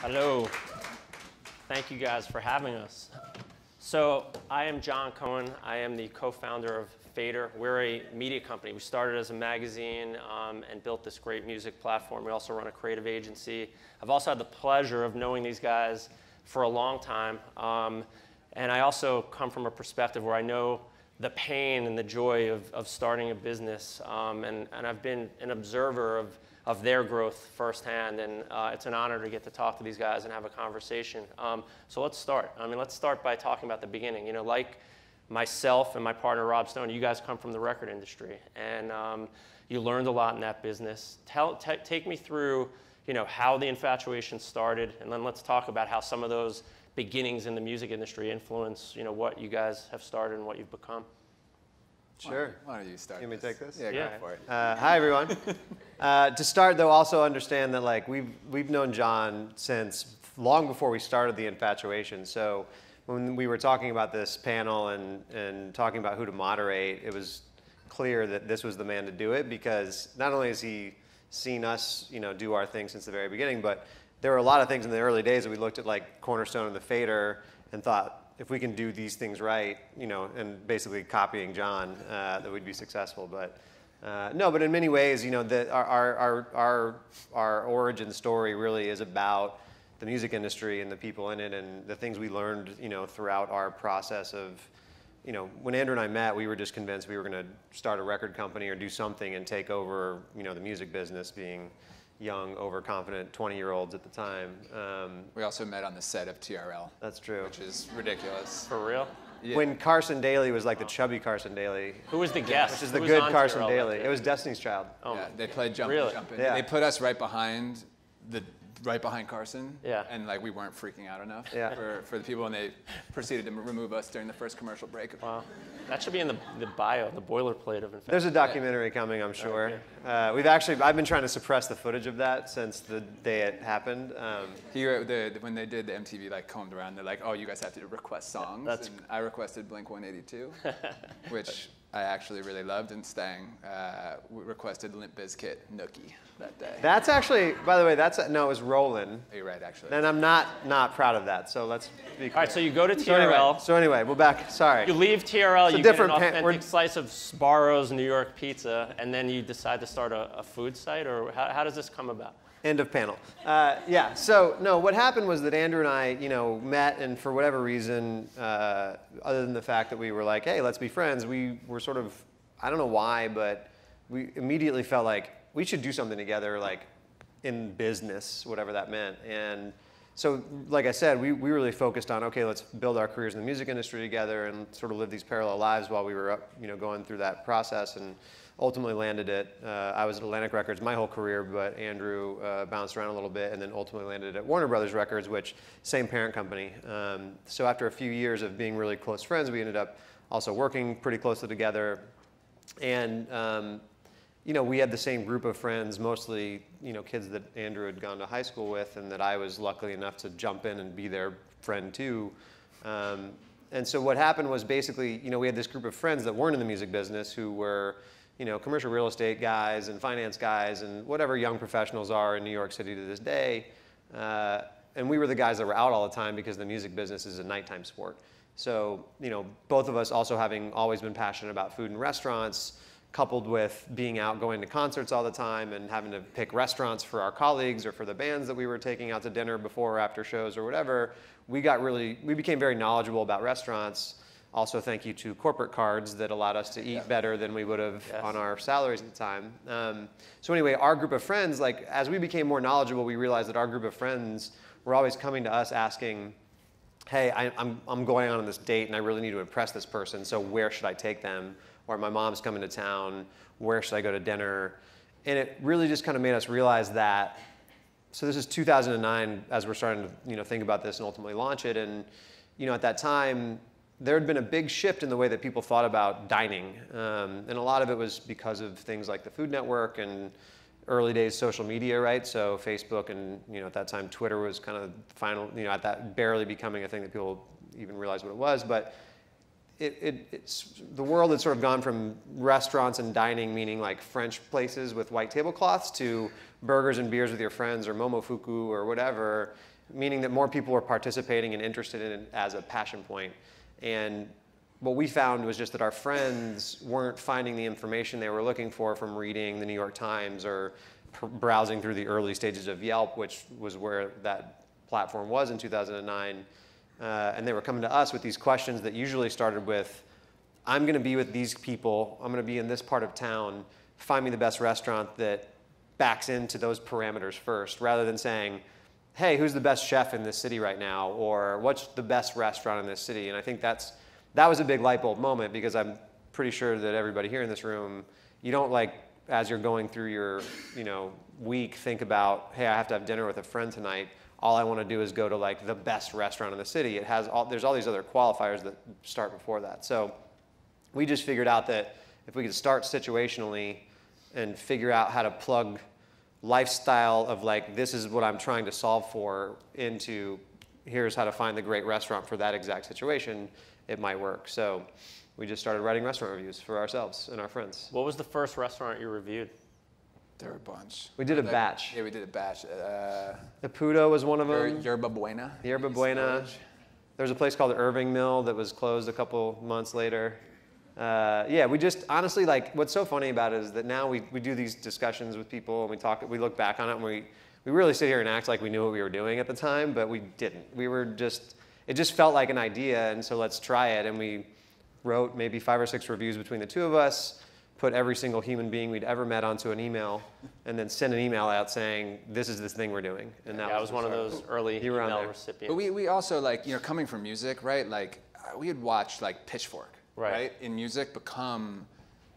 Hello. Thank you guys for having us. So I am John Cohen. I am the co-founder of Fader. We're a media company. We started as a magazine and built this great music platform. We also run a creative agency. I've also had the pleasure of knowing these guys for a long time. And I also come from a perspective where I know the pain and the joy of starting a business. And I've been an observer of their growth firsthand, and it's an honor to get to talk to these guys and have a conversation. So let's start. Let's start by talking about the beginning. You know, like myself and my partner Rob Stone, you guys come from the record industry, and you learned a lot in that business. Take me through, you know, how the Infatuation started, and then let's talk about how some of those beginnings in the music industry influence, you know, what you guys have started and what you've become. Sure. Why don't you start? You want me to take this? Yeah, go for it. Hi, everyone. To start, though, also understand that like we've known John since long before we started the Infatuation. So when we were talking about this panel and talking about who to moderate, it was clear that this was the man to do it, because not only has he seen us, you know, do our thing since the very beginning, but there were a lot of things in the early days that we looked at, like Cornerstone and the Fader, and thought, if we can do these things right, you know, and basically copying John, that we'd be successful. But no, but in many ways, you know, our origin story really is about the music industry and the people in it and the things we learned, you know, throughout our process of, you know, when Andrew and I met, we were just convinced we were going to start a record company or do something and take over, you know, the music business, being young, overconfident 20-year-olds at the time. We also met on the set of TRL. That's true. Which is ridiculous. For real? Yeah. When Carson Daly was like the chubby Carson Daly. Who was the guest? Which is the Who was good on Carson TRL Daly. that day? It was Destiny's Child. Oh. Yeah, they played Jump Really? Jump In. Yeah. They put us right behind Carson. Yeah. And like we weren't freaking out enough for the people, and they proceeded to remove us during the first commercial break. Wow. That should be in the bio, the boilerplate of Infatuation. There's a documentary coming, I'm sure. I've been trying to suppress the footage of that since the day it happened. When they did the MTV like combed around, they're like, oh, you guys have to request songs. And I requested Blink-182, which I actually really loved, and Stang requested Limp Bizkit Nookie that day. That's actually, by the way, no, it was Rollin'. You're right, actually. And I'm not proud of that, so let's be clear. All right, so you go to TRL. So anyway, we're back. Sorry. You leave TRL, It's a you get an different authentic slice of Sbarro's New York pizza, and then you decide to start a food site, or how does this come about? End of panel. Yeah, so no, what happened was that Andrew and I, you know, met, and for whatever reason, other than the fact that we were like, hey, let's be friends, we were sort of, I don't know why, but we immediately felt like we should do something together, like in business, whatever that meant. And so, like I said, we really focused on, okay, let's build our careers in the music industry together and sort of live these parallel lives while we were up, you know, going through that process, and ultimately landed at, I was at Atlantic Records my whole career, but Andrew bounced around a little bit and then ultimately landed at Warner Brothers Records, which, same parent company. So after a few years of being really close friends, we ended up also working pretty closely together. And you know, we had the same group of friends, mostly, you know, kids that Andrew had gone to high school with, and that I was lucky enough to jump in and be their friend too. And so what happened was basically, you know, we had this group of friends that weren't in the music business who were, you know, commercial real estate guys and finance guys and whatever young professionals are in New York City to this day. And we were the guys that were out all the time because the music business is a nighttime sport. So, you know, both of us also having always been passionate about food and restaurants, coupled with being out going to concerts all the time and having to pick restaurants for our colleagues or for the bands that we were taking out to dinner before or after shows or whatever, we became very knowledgeable about restaurants. Also, thank you to corporate cards that allowed us to eat better than we would have on our salaries at the time. So anyway, our group of friends, like as we became more knowledgeable, we realized that our group of friends were always coming to us asking, hey, I'm going on this date and I really need to impress this person, so where should I take them? Or my mom's coming to town, where should I go to dinner? And it really just kind of made us realize that, so this is 2009 as we're starting to, you know, think about this and ultimately launch it. And, you know, at that time, there had been a big shift in the way that people thought about dining. And a lot of it was because of things like the Food Network and early days social media, right? So Facebook and, you know, at that time, Twitter was kind of final, you know, at that barely becoming a thing that people even realized what it was. But the world had sort of gone from restaurants and dining, meaning like French places with white tablecloths, to burgers and beers with your friends or momofuku or whatever. meaning that more people were participating and interested in it as a passion point. And what we found was just that our friends weren't finding the information they were looking for from reading the New York Times or browsing through the early stages of Yelp, which was where that platform was in 2009. And they were coming to us with these questions that usually started with, I'm going to be with these people, I'm going to be in this part of town, find me the best restaurant that backs into those parameters first, rather than saying, hey, who's the best chef in this city right now? Or what's the best restaurant in this city? And I think that was a big light bulb moment, because I'm pretty sure that everybody here in this room, you don't like, as you're going through your week, think about, hey, I have to have dinner with a friend tonight. All I want to do is go to like the best restaurant in the city. There's all these other qualifiers that start before that. So we just figured out that if we could start situationally and figure out how to plug lifestyle of like, this is what I'm trying to solve for, into here's how to find the great restaurant for that exact situation, it might work. So we just started writing restaurant reviews for ourselves and our friends. What was the first restaurant you reviewed? There were a bunch. We did a batch. Yeah, we did a batch. The Pudo was one of them. Yerba Buena. Yerba Buena. There was a place called the Irving Mill that was closed a couple months later. Yeah, we just, honestly, like, what's so funny about it is that now we do these discussions with people and we look back on it, and we really sit here and act like we knew what we were doing at the time, but we didn't. It just felt like an idea, and so let's try it. And we wrote maybe 5 or 6 reviews between the two of us, put every single human being we'd ever met onto an email, and then send an email out saying, this is this thing we're doing. And that I was one of those early email recipients. But we also, like, coming from music, right? Like, we had watched like Pitchfork, right? In music become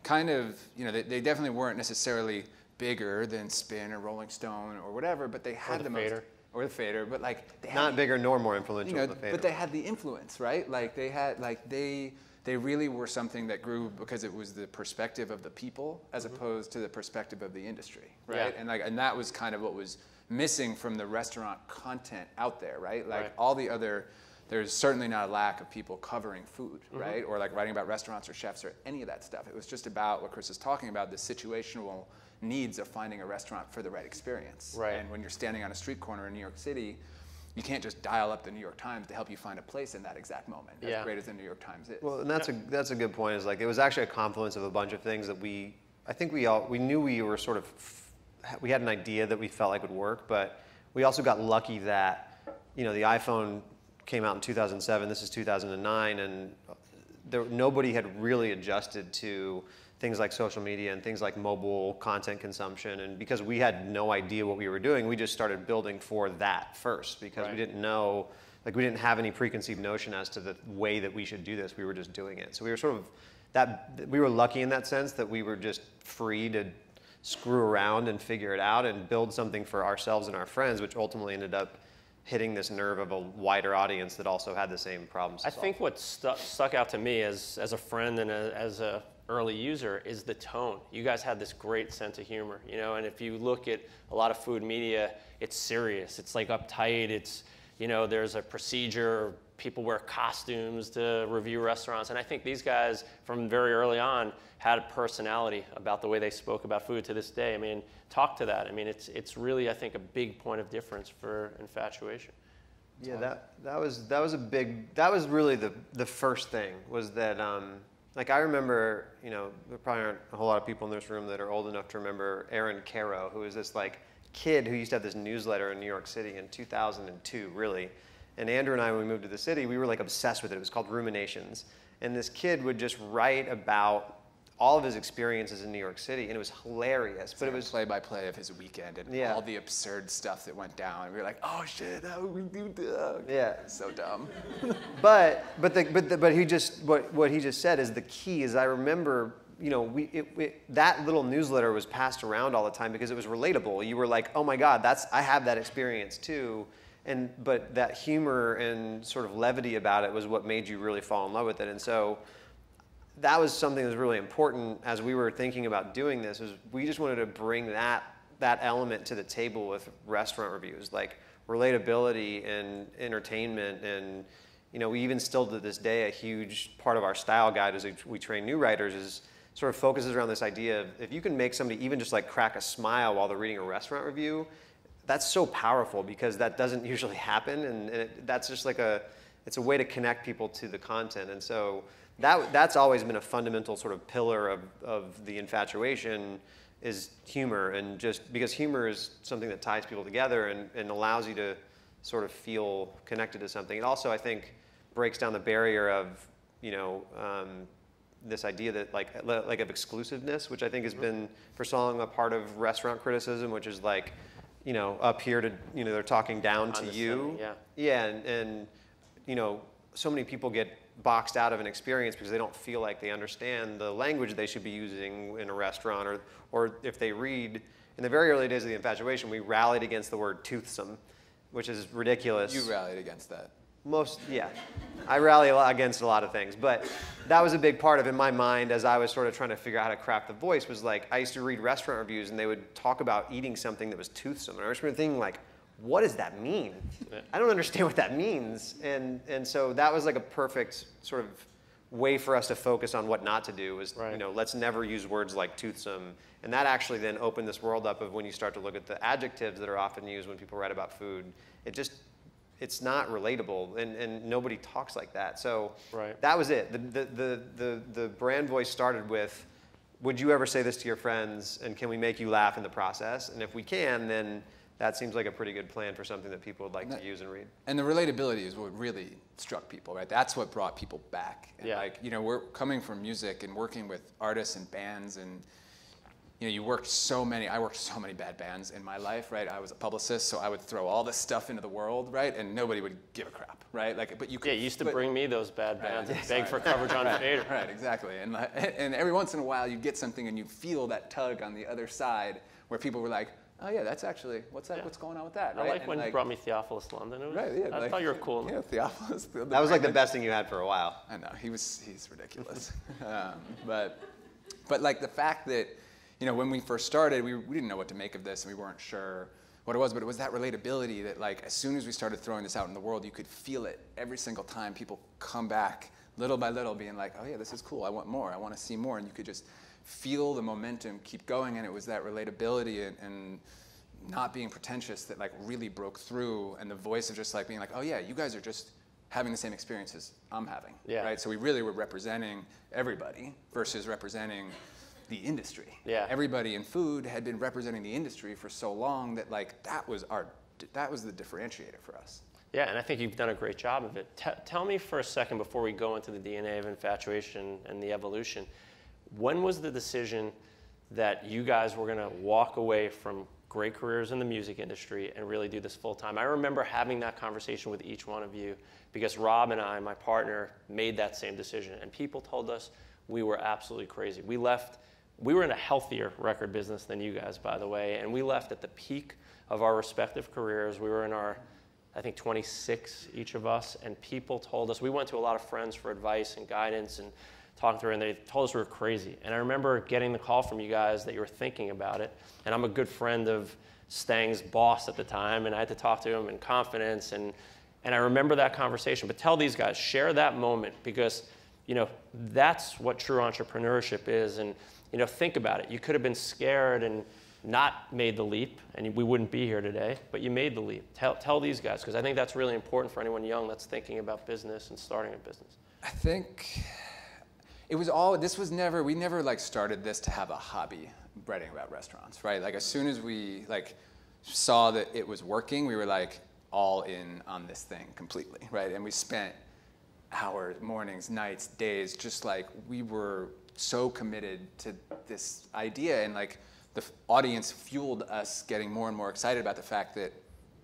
kind of, they definitely weren't necessarily bigger than Spin or Rolling Stone or whatever, but they had the most. Or the Fader, but like they had not bigger nor more influential than the Fader. But they had the influence, right? Like they really were something that grew because it was the perspective of the people as opposed to the perspective of the industry, right? Yeah. And that was kind of what was missing from the restaurant content out there, right? Like all the other, there's certainly not a lack of people covering food, right? Or like writing about restaurants or chefs or any of that stuff. It was just about what Chris is talking about, the situational needs of finding a restaurant for the right experience. Right. And when you're standing on a street corner in New York City, you can't just dial up the New York Times to help you find a place in that exact moment, as great as the New York Times is. Well, and that's a good point. Is like, it was actually a confluence of a bunch of things that I think we knew we were sort of, we had an idea that we felt like would work, but we also got lucky that, the iPhone came out in 2007, this is 2009, and nobody had really adjusted to things like social media and things like mobile content consumption. And because we had no idea what we were doing, we just started building for that first, because we didn't know, like, we didn't have any preconceived notion as to the way that we should do this. We were just doing it. So we were sort of we were lucky in that sense that we were just free to screw around and figure it out and build something for ourselves and our friends, which ultimately ended up hitting this nerve of a wider audience that also had the same problems. I think what stuck out to me as a friend and as a early user is the tone. You guys had this great sense of humor, and if you look at a lot of food media, it's serious. It's like uptight. It's, there's a procedure. People wear costumes to review restaurants. And I think these guys from very early on had a personality about the way they spoke about food to this day. I mean, talk to that. I mean, it's really, I think, a big point of difference for Infatuation. Yeah, that was really the first thing, was that, like, I remember, there probably aren't a whole lot of people in this room that are old enough to remember Aaron Caro, who was this like kid who used to have this newsletter in New York City in 2002, really. And Andrew and I, when we moved to the city, we were like obsessed with it. It was called Ruminations. And this kid would just write about all of his experiences in New York City, and it was hilarious. But it was play-by-play of his weekend and all the absurd stuff that went down. And we were like, oh shit, how would we do that? Yeah, so dumb. but he just what he just said is the key. Is I remember, that little newsletter was passed around all the time because it was relatable. You were like, oh my God, I have that experience too. But that humor and sort of levity about it was what made you really fall in love with it. And so that was something that was really important as we were thinking about doing this, was we just wanted to bring that element to the table with restaurant reviews, like relatability and entertainment. And we even still to this day, a huge part of our style guide as we train new writers is sort of focuses around this idea of, if you can make somebody even just like crack a smile while they're reading a restaurant review, that's so powerful because that doesn't usually happen, and that's just like it's a way to connect people to the content. And so that's always been a fundamental sort of pillar of the Infatuation is humor, and just because humor is something that ties people together and allows you to sort of feel connected to something. It also, I think, breaks down the barrier of, you know, this idea that like of exclusiveness, which I think has been for so long a part of restaurant criticism, which is like, you know, up here to, you know, they're talking down to you. Yeah, and you know, so many people get boxed out of an experience because they don't feel like they understand the language they should be using in a restaurant, or if they read. In the very early days of the Infatuation, we rallied against the word toothsome, which is ridiculous. You rallied against that. Yeah. I rally against a lot of things, but that was a big part of in my mind as I was sort of trying to figure out how to craft the voice, was like, I used to read restaurant reviews and they would talk about eating something that was toothsome. And I was thinking like, what does that mean? I don't understand what that means. And so that was like a perfect sort of way for us to focus on what not to do, was, you know, let's never use words like toothsome. And that actually then opened this world up of when you start to look at the adjectives that are often used when people write about food, it's not relatable, and nobody talks like that. So that was it. The brand voice started with, would you ever say this to your friends, and can we make you laugh in the process? And if we can, then that seems like a pretty good plan for something that people would like to use and read. And the relatability is what really struck people, right? That's what brought people back. And like, you know, we're coming from music and working with artists and bands, and you know, I worked so many bad bands in my life, right? I was a publicist, so I would throw all this stuff into the world, right? And nobody would give a crap, right? Like, but you could, you used to bring me those bad bands and beg for coverage on Fader. Right, exactly. And every once in a while, you get something and you feel that tug on the other side where people were like, oh yeah, that's actually, what's going on with that, right? I like when you brought me Theophilus London. It was, I thought you were cool. Yeah, Theophilus. That was like the best thing you had for a while. I know, he's ridiculous. But like the fact that, you know, when we first started, we didn't know what to make of this, and we weren't sure what it was, but it was that relatability that, like, as soon as we started throwing this out in the world, you could feel it every single time. People come back little by little being like, oh yeah, this is cool, I want more, I want to see more, and you could just feel the momentum keep going, and it was that relatability and not being pretentious that like really broke through, and the voice of just like being like, oh yeah, you guys are just having the same experiences I'm having, right? So we really were representing everybody versus representing the industry. Everybody in food had been representing the industry for so long that like that was the differentiator for us. Yeah, and I think you've done a great job of it. Tell me for a second before we go into the DNA of Infatuation and the evolution, when was the decision that you guys were going to walk away from great careers in the music industry and really do this full time? I remember having that conversation with each one of you because Rob and I, my partner, made that same decision, and people told us we were absolutely crazy. We were in a healthier record business than you guys, by the way, and we left at the peak of our respective careers. We were in our, I think, 26, each of us, and people told us, we went to a lot of friends for advice and guidance and talking through, and they told us we were crazy. And I remember getting the call from you guys that you were thinking about it, and I'm a good friend of Stang's boss at the time, and I had to talk to him in confidence, and I remember that conversation. But tell these guys, share that moment, because you know, that's what true entrepreneurship is. And you know, think about it. You could have been scared and not made the leap, and we wouldn't be here today, but you made the leap. Tell these guys, because I think that's really important for anyone young that's thinking about business and starting a business. I think it was we never like started this to have a hobby writing about restaurants, right? Like as soon as we like saw that it was working, we were like all in on this thing completely, right? And we spent hours, mornings, nights, days, just like we were so committed to this idea, and like the audience fueled us getting more and more excited about the fact that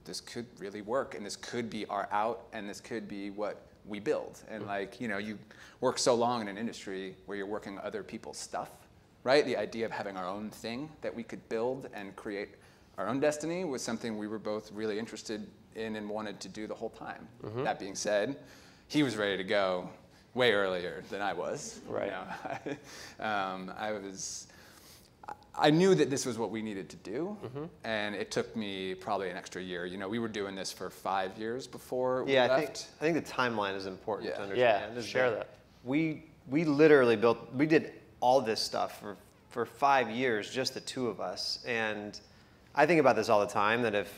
this could really work, and this could be our out, and this could be what we build. And like, you know, you work so long in an industry where you're working other people's stuff, right? The idea of having our own thing that we could build and create our own destiny was something we were both really interested in and wanted to do the whole time. That being said, he was ready to go way earlier than I was. Right. You know, I knew that this was what we needed to do, and it took me probably an extra year. You know, we were doing this for 5 years before we left. I think the timeline is important to understand. Yeah, share that. We literally we did all this stuff for 5 years, just the two of us. And I think about this all the time, that if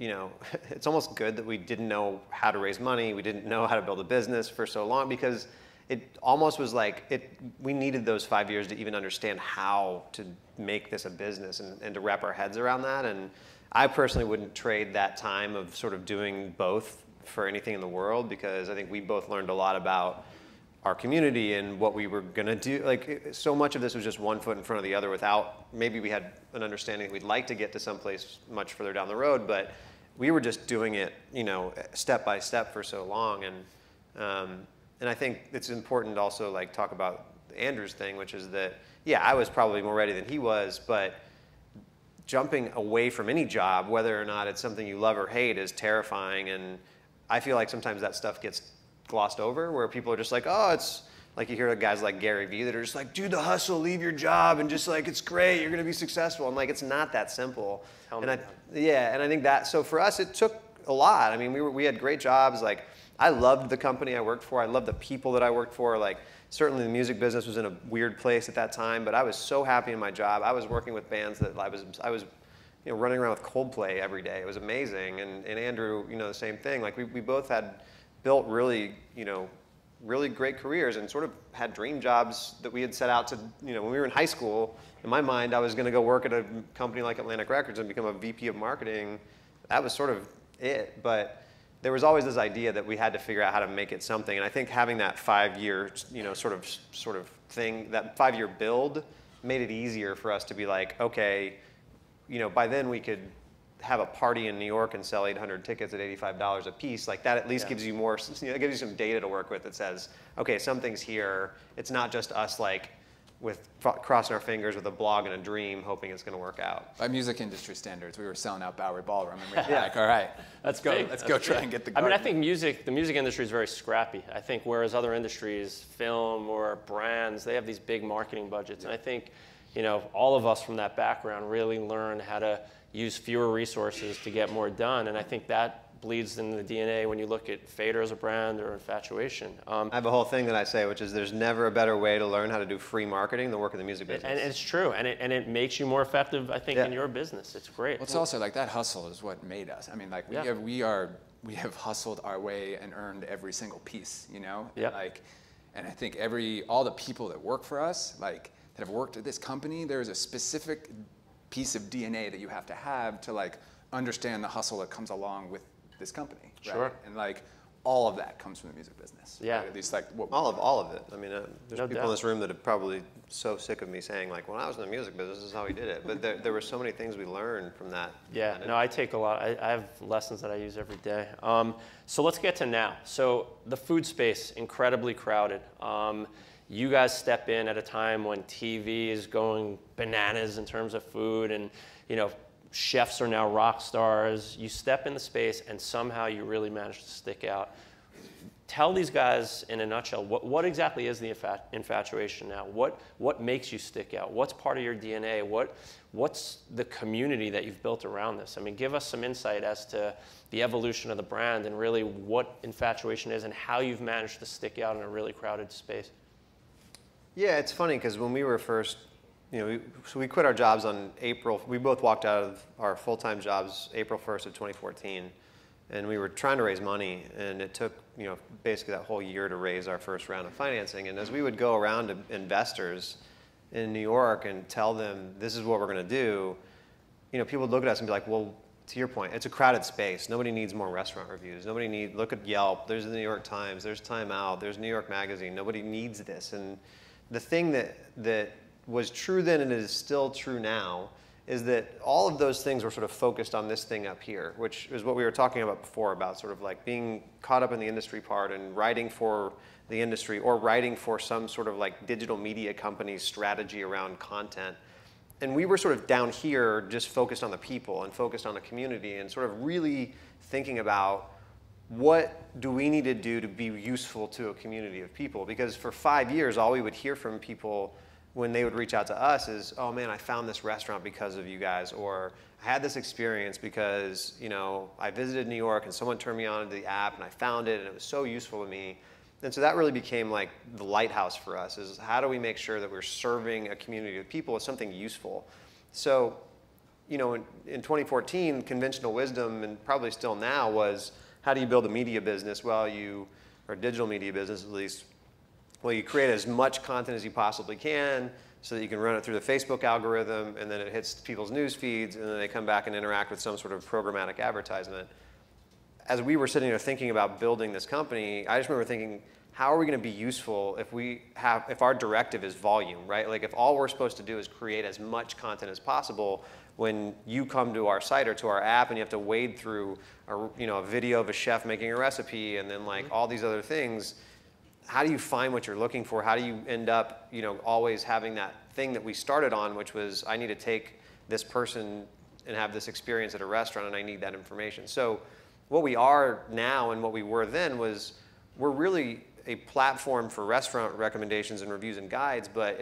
you know, it's almost good that we didn't know how to raise money. We didn't know how to build a business for so long, because it almost was like we needed those 5 years to even understand how to make this a business and to wrap our heads around that. And I personally wouldn't trade that time of sort of doing both for anything in the world, because I think we both learned a lot about our community and what we were going to do. Like, so much of this was just one foot in front of the other, without, maybe we had an understanding that we'd like to get to someplace much further down the road, but we were just doing it, you know, step by step for so long. And I think it's important to also like talk about Andrew's thing, which is that, yeah, I was probably more ready than he was, but jumping away from any job, whether or not it's something you love or hate, is terrifying. And I feel like sometimes that stuff gets glossed over, where people are just like, oh, it's like, you hear guys like Gary Vee that are just like, do the hustle, leave your job, and just like, it's great, you're gonna be successful. I'm like, it's not that simple. And I think that, so for us, it took a lot. I mean, we had great jobs. Like, I loved the company I worked for. I loved the people that I worked for. Like, certainly the music business was in a weird place at that time, but I was so happy in my job. I was working with bands that I was you know, running around with Coldplay every day. It was amazing. And Andrew, you know, the same thing. Like, we both had built really, you know, really great careers and sort of had dream jobs that we had set out to, you know, when we were in high school. In my mind, I was going to go work at a company like Atlantic Records and become a VP of marketing. That was sort of it. But there was always this idea that we had to figure out how to make it something. And I think having that 5 year, you know, sort of thing, that 5 year build, made it easier for us to be like, okay, you know, by then we could have a party in New York and sell 800 tickets at $85 a piece. Like, that at least gives you more, you know, it gives you some data to work with that says, okay, something's here. It's not just us like with crossing our fingers with a blog and a dream, hoping it's going to work out. By music industry standards, we were selling out Bowery Ballroom, and we were like, all right, let's go try and get the garden. I mean, I think the music industry is very scrappy. I think whereas other industries, film or brands, they have these big marketing budgets. And I think, you know, all of us from that background really learn how to use fewer resources to get more done. And I think that bleeds in the DNA when you look at Fader as a brand or Infatuation. I have a whole thing that I say, which is there's never a better way to learn how to do free marketing than work in the music business. And it's true, and it makes you more effective, I think, in your business. It's great. Well, it's also like that hustle is what made us. I mean, like we have hustled our way and earned every single piece, you know? Yeah. Like, and I think all the people that work for us, like, that have worked at this company, there's a specific piece of DNA that you have to like understand the hustle that comes along with this company. Right? Sure. And like all of that comes from the music business. Yeah. Right? At least like all of it. I mean, there's people in this room that are probably so sick of me saying like, when I was in the music business, this is how we did it. But there were so many things we learned from that. Yeah. No, I take a lot. I have lessons that I use every day. So let's get to now. So the food space, incredibly crowded. You guys step in at a time when TV is going bananas in terms of food, and you know, chefs are now rock stars. You step in the space and somehow you really manage to stick out. Tell these guys in a nutshell, what exactly is the Infatuation now? What makes you stick out? What's part of your DNA? What's the community that you've built around this? I mean, give us some insight as to the evolution of the brand and really what Infatuation is and how you've managed to stick out in a really crowded space. Yeah, it's funny because when we were first, you know, we quit our jobs on we both walked out of our full-time jobs April 1st of 2014, and we were trying to raise money, and it took, you know, basically that whole year to raise our first round of financing. And as we would go around to investors in New York and tell them, this is what we're going to do, you know, people would look at us and be like, well, to your point, it's a crowded space. Nobody needs more restaurant reviews. Look at Yelp. There's the New York Times. There's Time Out. There's New York Magazine. Nobody needs this. And the thing that was true then and is still true now is that all of those things were sort of focused on this thing up here, which is what we were talking about before, about sort of like being caught up in the industry part and writing for the industry or writing for some sort of like digital media company's strategy around content. And we were sort of down here just focused on the people and focused on the community and sort of really thinking about what do we need to do to be useful to a community of people? Because for 5 years, all we would hear from people when they would reach out to us is, oh man, I found this restaurant because of you guys, or I had this experience because, you know, I visited New York and someone turned me on to the app and I found it and it was so useful to me. And so that really became like the lighthouse for us, is how do we make sure that we're serving a community of people with something useful? So you know, in 2014, conventional wisdom, and probably still now, was how do you build a media business? Well, or digital media business at least, well, you create as much content as you possibly can so that you can run it through the Facebook algorithm, and then it hits people's news feeds, and then they come back and interact with some sort of programmatic advertisement. As we were sitting there thinking about building this company, I just remember thinking, how are we going to be useful if our directive is volume, right? Like if all we're supposed to do is create as much content as possible, when you come to our site or to our app and you have to wade through a video of a chef making a recipe and then like all these other things, how do you find what you're looking for? How do you end up, always having that thing that we started on, which was I need to take this person and have this experience at a restaurant, and I need that information. So what we are now and what we were then was we're really a platform for restaurant recommendations and reviews and guides, but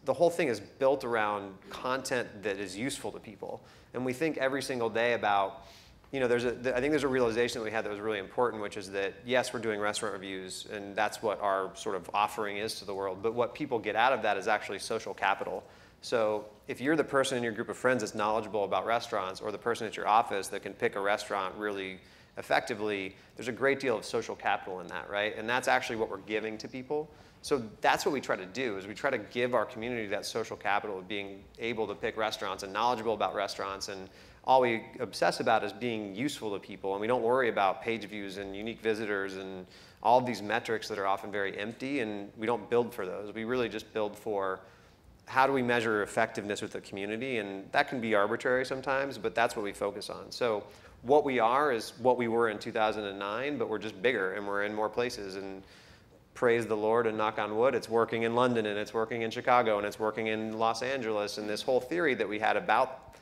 the whole thing is built around content that is useful to people. And we think every single day about, I think there's a realization that we had that was really important, which is that, yes, we're doing restaurant reviews, and that's what our sort of offering is to the world. But what people get out of that is actually social capital. So if you're the person in your group of friends that's knowledgeable about restaurants, or the person at your office that can pick a restaurant really effectively, there's a great deal of social capital in that, right? And that's actually what we're giving to people. So that's what we try to do, is we try to give our community that social capital of being able to pick restaurants and knowledgeable about restaurants, and all we obsess about is being useful to people, and we don't worry about page views and unique visitors and all of these metrics that are often very empty, and we don't build for those. We really just build for how do we measure effectiveness with the community, and that can be arbitrary sometimes, but that's what we focus on. So what we are is what we were in 2009, but we're just bigger and we're in more places, and praise the Lord and knock on wood, it's working in London and it's working in Chicago and it's working in Los Angeles, and this whole theory that we had about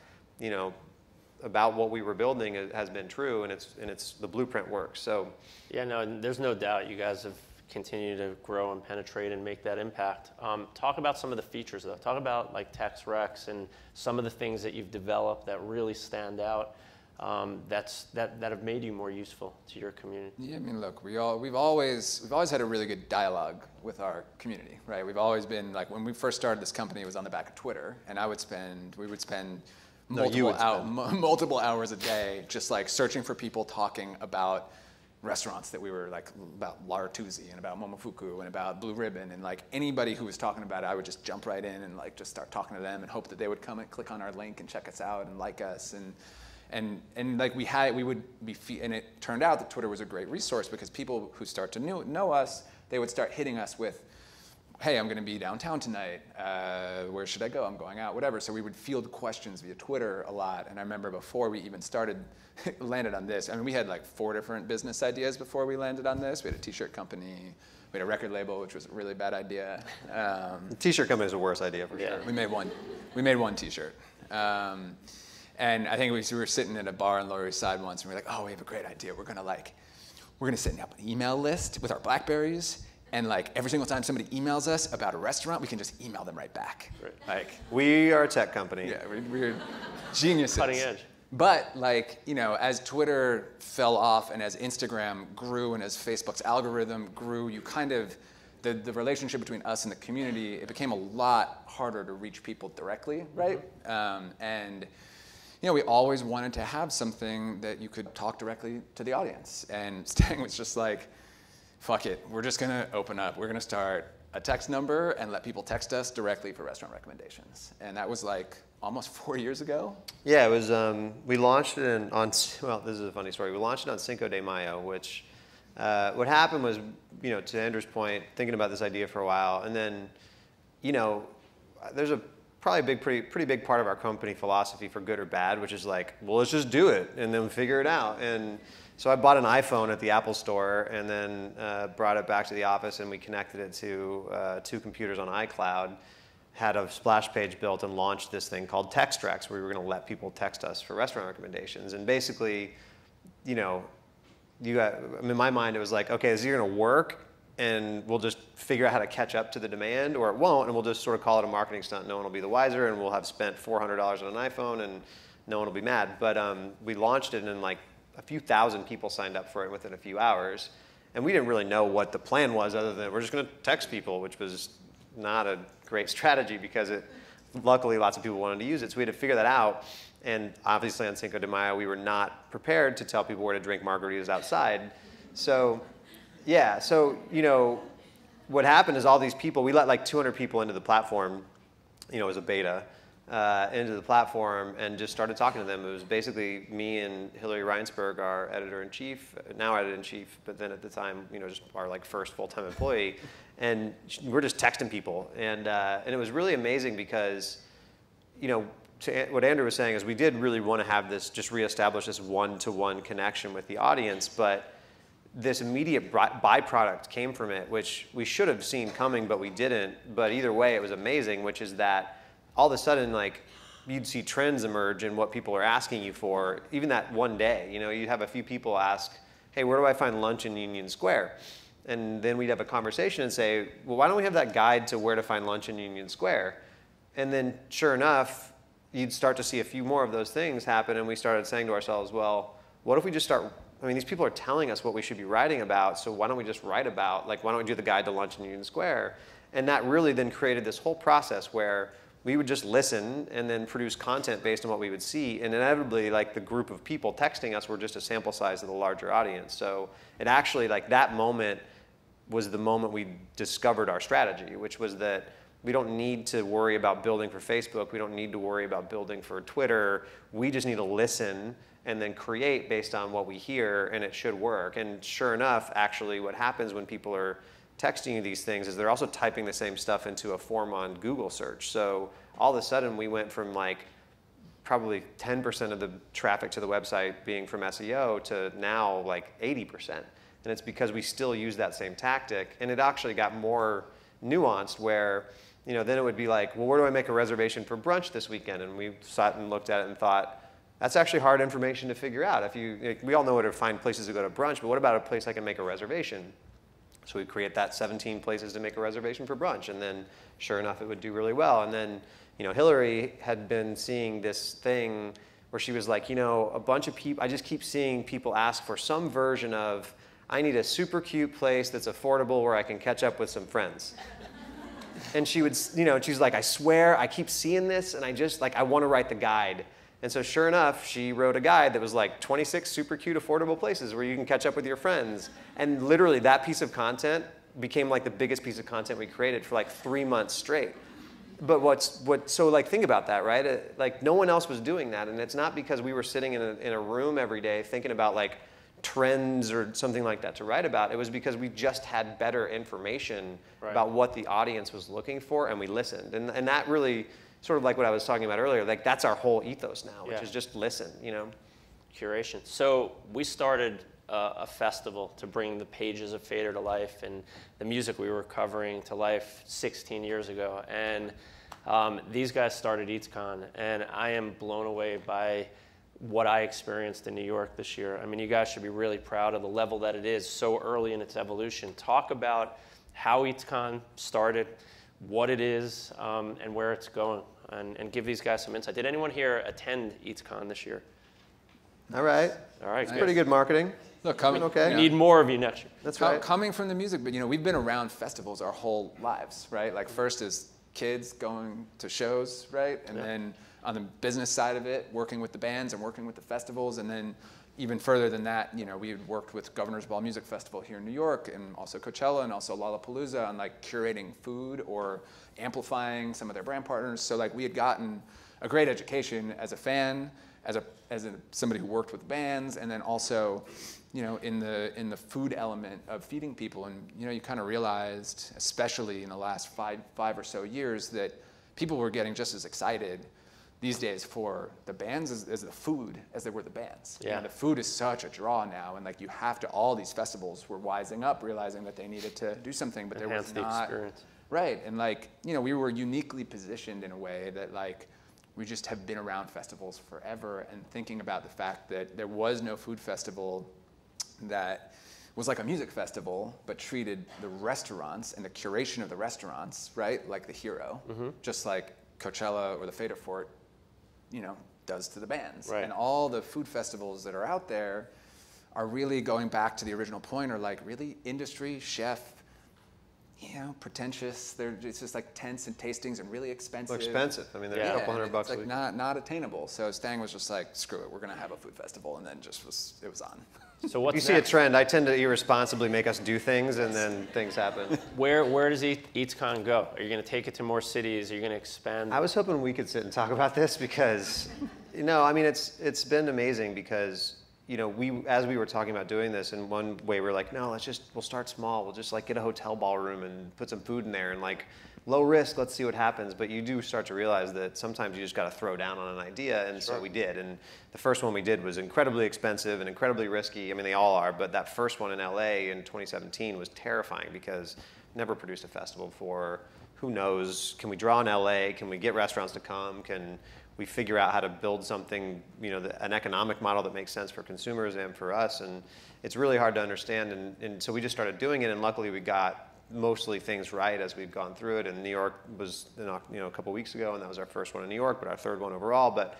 what we were building has been true, and it's the blueprint works. So yeah, no, there's no doubt you guys have continued to grow and penetrate and make that impact. Talk about some of the features though. Talk about like text recs and some of the things that you've developed that really stand out, that have made you more useful to your community. Yeah, I mean, look, we've always had a really good dialogue with our community, right? We've always been like, when we first started this company, it was on the back of Twitter, and we would spend multiple hours a day just like searching for people talking about restaurants that we were like, about Lartuzi and about Momofuku and about Blue Ribbon, and like anybody who was talking about it, I would just jump right in and like just start talking to them and hope that they would come and click on our link and check us out and like us, and like and it turned out that Twitter was a great resource, because people who start to know us, they would start hitting us with, hey, I'm going to be downtown tonight. Where should I go? I'm going out, whatever. So we would field questions via Twitter a lot. And I remember before we even landed on this, I mean, we had like 4 different business ideas before we landed on this. We had a t-shirt company. We had a record label, which was a really bad idea. The t-shirt company is the worst idea for sure. We made one t-shirt. And I think we were sitting at a bar on Lower East Side once, and we were like, oh, we have a great idea. We're going to set up an email list with our BlackBerries. And like every single time somebody emails us about a restaurant, we can just email them right back. Right. Like, we are a tech company. Yeah, we're geniuses. Cutting edge. But like, as Twitter fell off and as Instagram grew and as Facebook's algorithm grew, the relationship between us and the community, it became a lot harder to reach people directly, right? And we always wanted to have something that you could talk directly to the audience. And Stang was just like, fuck it, we're just gonna open up. We're gonna start a text number and let people text us directly for restaurant recommendations. And that was like almost 4 years ago. Yeah, it was, we launched it well, this is a funny story. We launched it on Cinco de Mayo, which, what happened was, to Andrew's point, thinking about this idea for a while, and then, there's probably pretty big part of our company philosophy, for good or bad, which is like, well, let's just do it and then figure it out. And so I bought an iPhone at the Apple store, and then brought it back to the office, and we connected it to 2 computers on iCloud, had a splash page built, and launched this thing called Text Recs, where we were going to let people text us for restaurant recommendations. And basically, in my mind, it was like, okay, this is either going to work, and we'll just figure out how to catch up to the demand, or it won't, and we'll just sort of call it a marketing stunt. No one will be the wiser, and we'll have spent $400 on an iPhone, and no one will be mad. But we launched it, and like a few thousand people signed up for it within a few hours. And we didn't really know what the plan was, other than we're just going to text people, which was not a great strategy, because luckily lots of people wanted to use it, so we had to figure that out. And obviously on Cinco de Mayo, we were not prepared to tell people where to drink margaritas outside. So, yeah, so, you know, what happened is all these people, we let like 200 people into the platform, you know, as a beta, into the platform and just started talking to them. It was basically me and Hillary Reinsberg, our editor-in-chief, now editor-in-chief, but then at the time, you know, just our like first full-time employee. And we're just texting people. And it was really amazing because, you know, what Andrew was saying is we did really want to have this, just reestablish this one-to-one connection with the audience, but this immediate byproduct came from it, which we should have seen coming, but we didn't. But either way, it was amazing, which is that all of a sudden, like, you'd see trends emerge in what people are asking you for. Even that one day, you know, you'd have a few people ask, hey, where do I find lunch in Union Square? And then we'd have a conversation and say, well, why don't we have that guide to where to find lunch in Union Square? And then sure enough, you'd start to see a few more of those things happen, and we started saying to ourselves, well, what if we just start, I mean, these people are telling us what we should be writing about, so why don't we just write about, like, why don't we do the guide to lunch in Union Square? And that really then created this whole process where we would just listen and then produce content based on what we would see, and inevitably, like, the group of people texting us were just a sample size of the larger audience. So it actually, like, that moment was the moment we discovered our strategy, which was that we don't need to worry about building for Facebook. We don't need to worry about building for Twitter. We just need to listen and then create based on what we hear, and it should work. And sure enough, actually, what happens when people are texting you these things is they're also typing the same stuff into a form on Google search. So all of a sudden, we went from like probably 10% of the traffic to the website being from SEO to now like 80%. And it's because we still use that same tactic. And it actually got more nuanced where, you know, then it would be like, well, where do I make a reservation for brunch this weekend? And we sat and looked at it and thought, that's actually hard information to figure out. If you, like, we all know where to find places to go to brunch, but what about a place I can make a reservation? So we create that 17 places to make a reservation for brunch. And then sure enough, it would do really well. And then, you know, Hillary had been seeing this thing where she was like, you know, a bunch of people, I just keep seeing people ask for some version of, I need a super cute place that's affordable where I can catch up with some friends. And she would, you know, she's like, I swear, I keep seeing this, and I just, like, I want to write the guide. And so sure enough, she wrote a guide that was like 26 super cute, affordable places where you can catch up with your friends. And literally that piece of content became like the biggest piece of content we created for like 3 months straight. But so like think about that, right? Like no one else was doing that. And it's not because we were sitting in a room every day thinking about like trends or something like that to write about. It was because we just had better information about what the audience was looking for, and we listened. And that really, sort of like what I was talking about earlier, like that's our whole ethos now, which is just listen, you know? Curation. So we started a festival to bring the pages of Fader to life and the music we were covering to life 16 years ago. And these guys started EatsCon, and I am blown away by what I experienced in New York this year. I mean, you guys should be really proud of the level that it is so early in its evolution. Talk about how EatsCon started, what it is, and where it's going, and give these guys some insight. Did anyone here attend EatsCon this year? All right. All right. It's pretty good marketing. Look, coming, okay. We need more of you next year. That's right. Coming from the music, but you know, we've been around festivals our whole lives, right? Like first as kids going to shows, right? And then on the business side of it, working with the bands and working with the festivals, and then even further than that, you know, we had worked with Governor's Ball Music Festival here in New York, and also Coachella, and also Lollapalooza on like curating food or amplifying some of their brand partners. So like we had gotten a great education as a fan, as somebody who worked with bands, and then also, you know, in the food element of feeding people. And you know, you kind of realized, especially in the last five or so years, that people were getting just as excited these days for the bands as the food as they were the bands. Yeah. And the food is such a draw now, and like you have to, all these festivals were wising up, realizing that they needed to do something, but Enhance there was not. experience. Right, and like, you know, we were uniquely positioned in a way that like, we just have been around festivals forever, and thinking about the fact that there was no food festival that was like a music festival, but treated the restaurants and the curation of the restaurants, right, like the hero, just like Coachella or the Fader Fort, you know, does to the bands. Right. And all the food festivals that are out there are really going back to the original point, are like really industry, chef, pretentious. It's just like tents and tastings and really expensive. Well, expensive. I mean, they're a couple $100 it's like not attainable. So Stang was just like, screw it, we're gonna have a food festival, and then it was on. So what's you see a trend. I tend to irresponsibly make us do things, and then things happen. Where does EatsCon go? Are you going to take it to more cities? Are you going to expand? I was hoping we could sit and talk about this because, I mean, it's been amazing because, as we were talking about doing this, in one way we're like, no, we'll start small. We'll just like get a hotel ballroom and put some food in there and like low risk, let's see what happens. But you do start to realize that sometimes you just got to throw down on an idea, and so we did. And the first one we did was incredibly expensive and incredibly risky. I mean, they all are, but that first one in LA in 2017 was terrifying because never produced a festival before. Who knows? Can we draw in LA? Can we get restaurants to come? Can we figure out how to build something, an economic model that makes sense for consumers and for us? And it's really hard to understand. And so we just started doing it, and luckily we got mostly things right as we've gone through it. And New York was a couple weeks ago, and that was our first one in New York, but our third one overall. But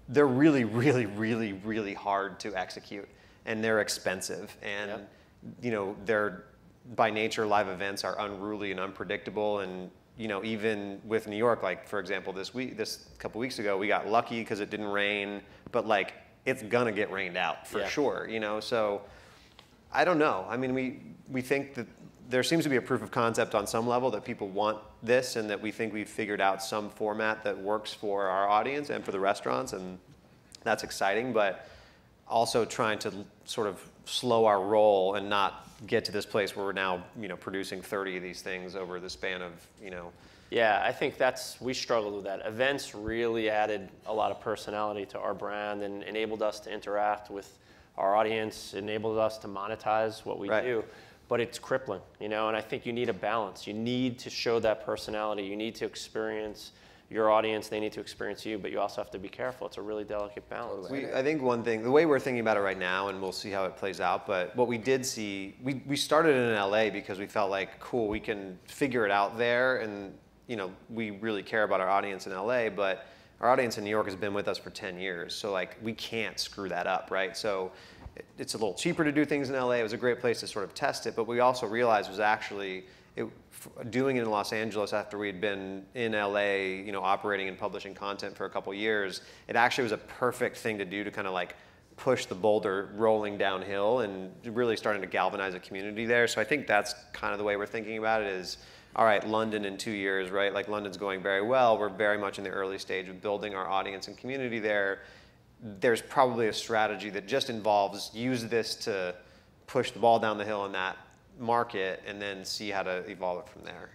they're really, really, really, really hard to execute, and they're expensive, and they're by nature, live events are unruly and unpredictable. And even with New York, like for example, this couple weeks ago, we got lucky because it didn't rain, but like it's gonna get rained out for sure. So I don't know. I mean, we think that there seems to be a proof of concept on some level that people want this, and that we think we've figured out some format that works for our audience and for the restaurants, and that's exciting, but also trying to sort of slow our roll and not get to this place where we're now, producing 30 of these things over the span of, Yeah, I think we struggled with that. Events really added a lot of personality to our brand and enabled us to interact with our audience, enabled us to monetize what we do. But it's crippling, and I think you need a balance. You need to show that personality. You need to experience your audience, they need to experience you, but you also have to be careful. It's a really delicate balance. I think one thing, the way we're thinking about it right now, and we'll see how it plays out, but what we did see, we started in LA because we felt like, cool, we can figure it out there, and we really care about our audience in LA, but our audience in New York has been with us for 10 years, so like we can't screw that up, right? So it's a little cheaper to do things in LA. It was a great place to sort of test it, but we also realized was actually doing it in Los Angeles after we had been in LA, operating and publishing content for a couple years. It actually was a perfect thing to do to kind of like push the boulder rolling downhill and really starting to galvanize a community there. So I think that's kind of the way we're thinking about it is, all right, London in 2 years, right? Like London's going very well. We're very much in the early stage of building our audience and community there. There's probably a strategy that just involves use this to push the ball down the hill in that market and then see how to evolve it from there,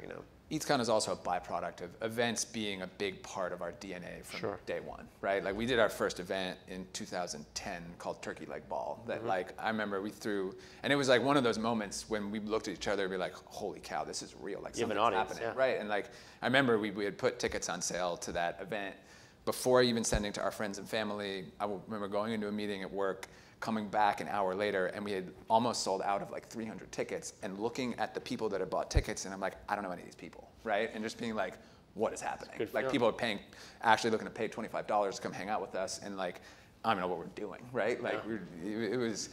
EatsCon is also a byproduct of events being a big part of our DNA from day one, right? Like we did our first event in 2010 called Turkey Leg Ball that like I remember we threw, and it was like one of those moments when we looked at each other and be like, holy cow, this is real, like something's happening, right? And like I remember we had put tickets on sale to that event before even sending to our friends and family. I remember going into a meeting at work, coming back an hour later, and we had almost sold out of like 300 tickets, and looking at the people that had bought tickets, and I'm like, I don't know any of these people, right? And just being like, what is happening? Like people are actually looking to pay $25 to come hang out with us, and like, I don't know what we're doing, right? Like it was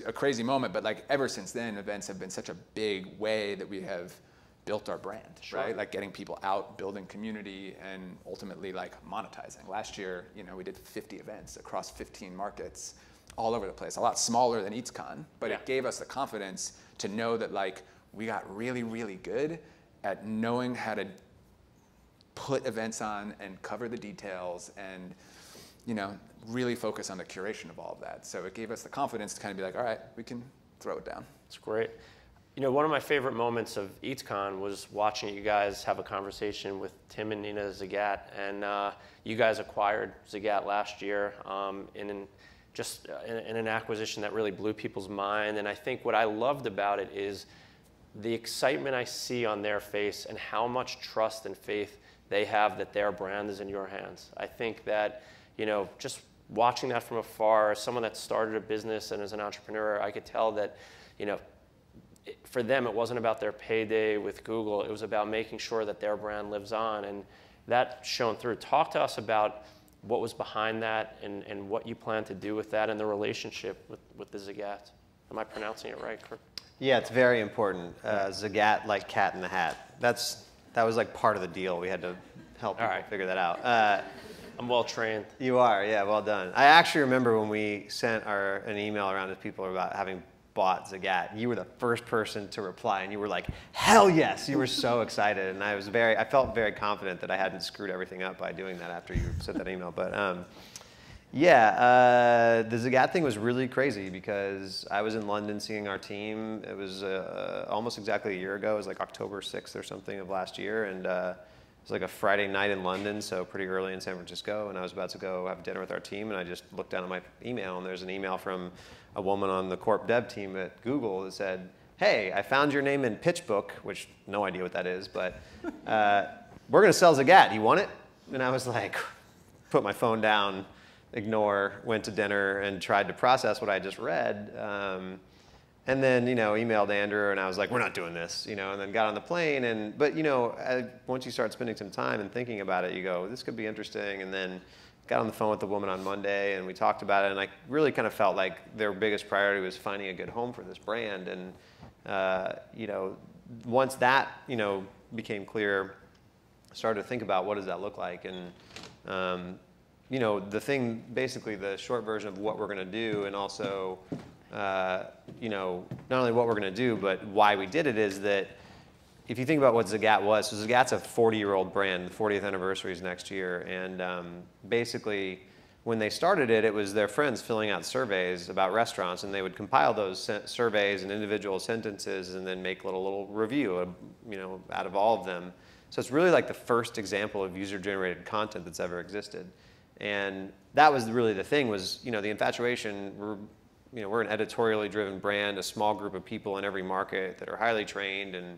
a crazy moment, but like ever since then, events have been such a big way that we have built our brand, right? Like getting people out, building community, and ultimately like monetizing. Last year, we did 50 events across 15 markets, all over the place, a lot smaller than EatsCon, but it gave us the confidence to know that like we got really, really good at knowing how to put events on and cover the details and, really focus on the curation of all of that. So it gave us the confidence to kind of be like, all right, we can throw it down. It's great. One of my favorite moments of EatsCon was watching you guys have a conversation with Tim and Nina Zagat, and you guys acquired Zagat last year in an acquisition that really blew people's mind. And I think what I loved about it is the excitement I see on their face and how much trust and faith they have that their brand is in your hands. I think that, just watching that from afar, as someone that started a business and as an entrepreneur, I could tell that, for them, it wasn't about their payday with Google. It was about making sure that their brand lives on, and that shone through. Talk to us about what was behind that and what you plan to do with that and the relationship with the Zagat. Am I pronouncing it right, Kurt? Yeah, it's very important. Zagat like cat in the hat. That was like part of the deal. We had to help people figure that out. I'm well trained. You are, yeah, well done. I actually remember when we sent an email around to people about having bought Zagat, you were the first person to reply, and you were like, hell yes! You were so excited, and I felt very confident that I hadn't screwed everything up by doing that after you sent that email. But yeah, the Zagat thing was really crazy because I was in London seeing our team. It was almost exactly a year ago. It was like October 6th or something of last year, and it was like a Friday night in London, so pretty early in San Francisco, and I was about to go have dinner with our team, and I just looked down at my email, and there's an email from a woman on the corp dev team at Google that said, hey, I found your name in PitchBook, which no idea what that is, but we're going to sell Zagat. You want it? And I was like, put my phone down, ignore, went to dinner, and tried to process what I just read. And then, emailed Andrew, and I was like, we're not doing this, and then got on the plane. But, once you start spending some time and thinking about it, you go, this could be interesting. And then got on the phone with the woman on Monday, and we talked about it. And I really kind of felt like their biggest priority was finding a good home for this brand. And, once that, became clear, I started to think about what does that look like. And, the thing, basically the short version of what we're going to do, and also, not only what we're going to do, but why we did it, is that if you think about what Zagat was, so Zagat's a 40-year-old brand. The 40th anniversary is next year. And basically, when they started it, it was their friends filling out surveys about restaurants, and they would compile those surveys and individual sentences and then make a little review, out of all of them. So it's really like the first example of user-generated content that's ever existed. And that was really the thing, was, the Infatuation, we're an editorially driven brand, a small group of people in every market that are highly trained, and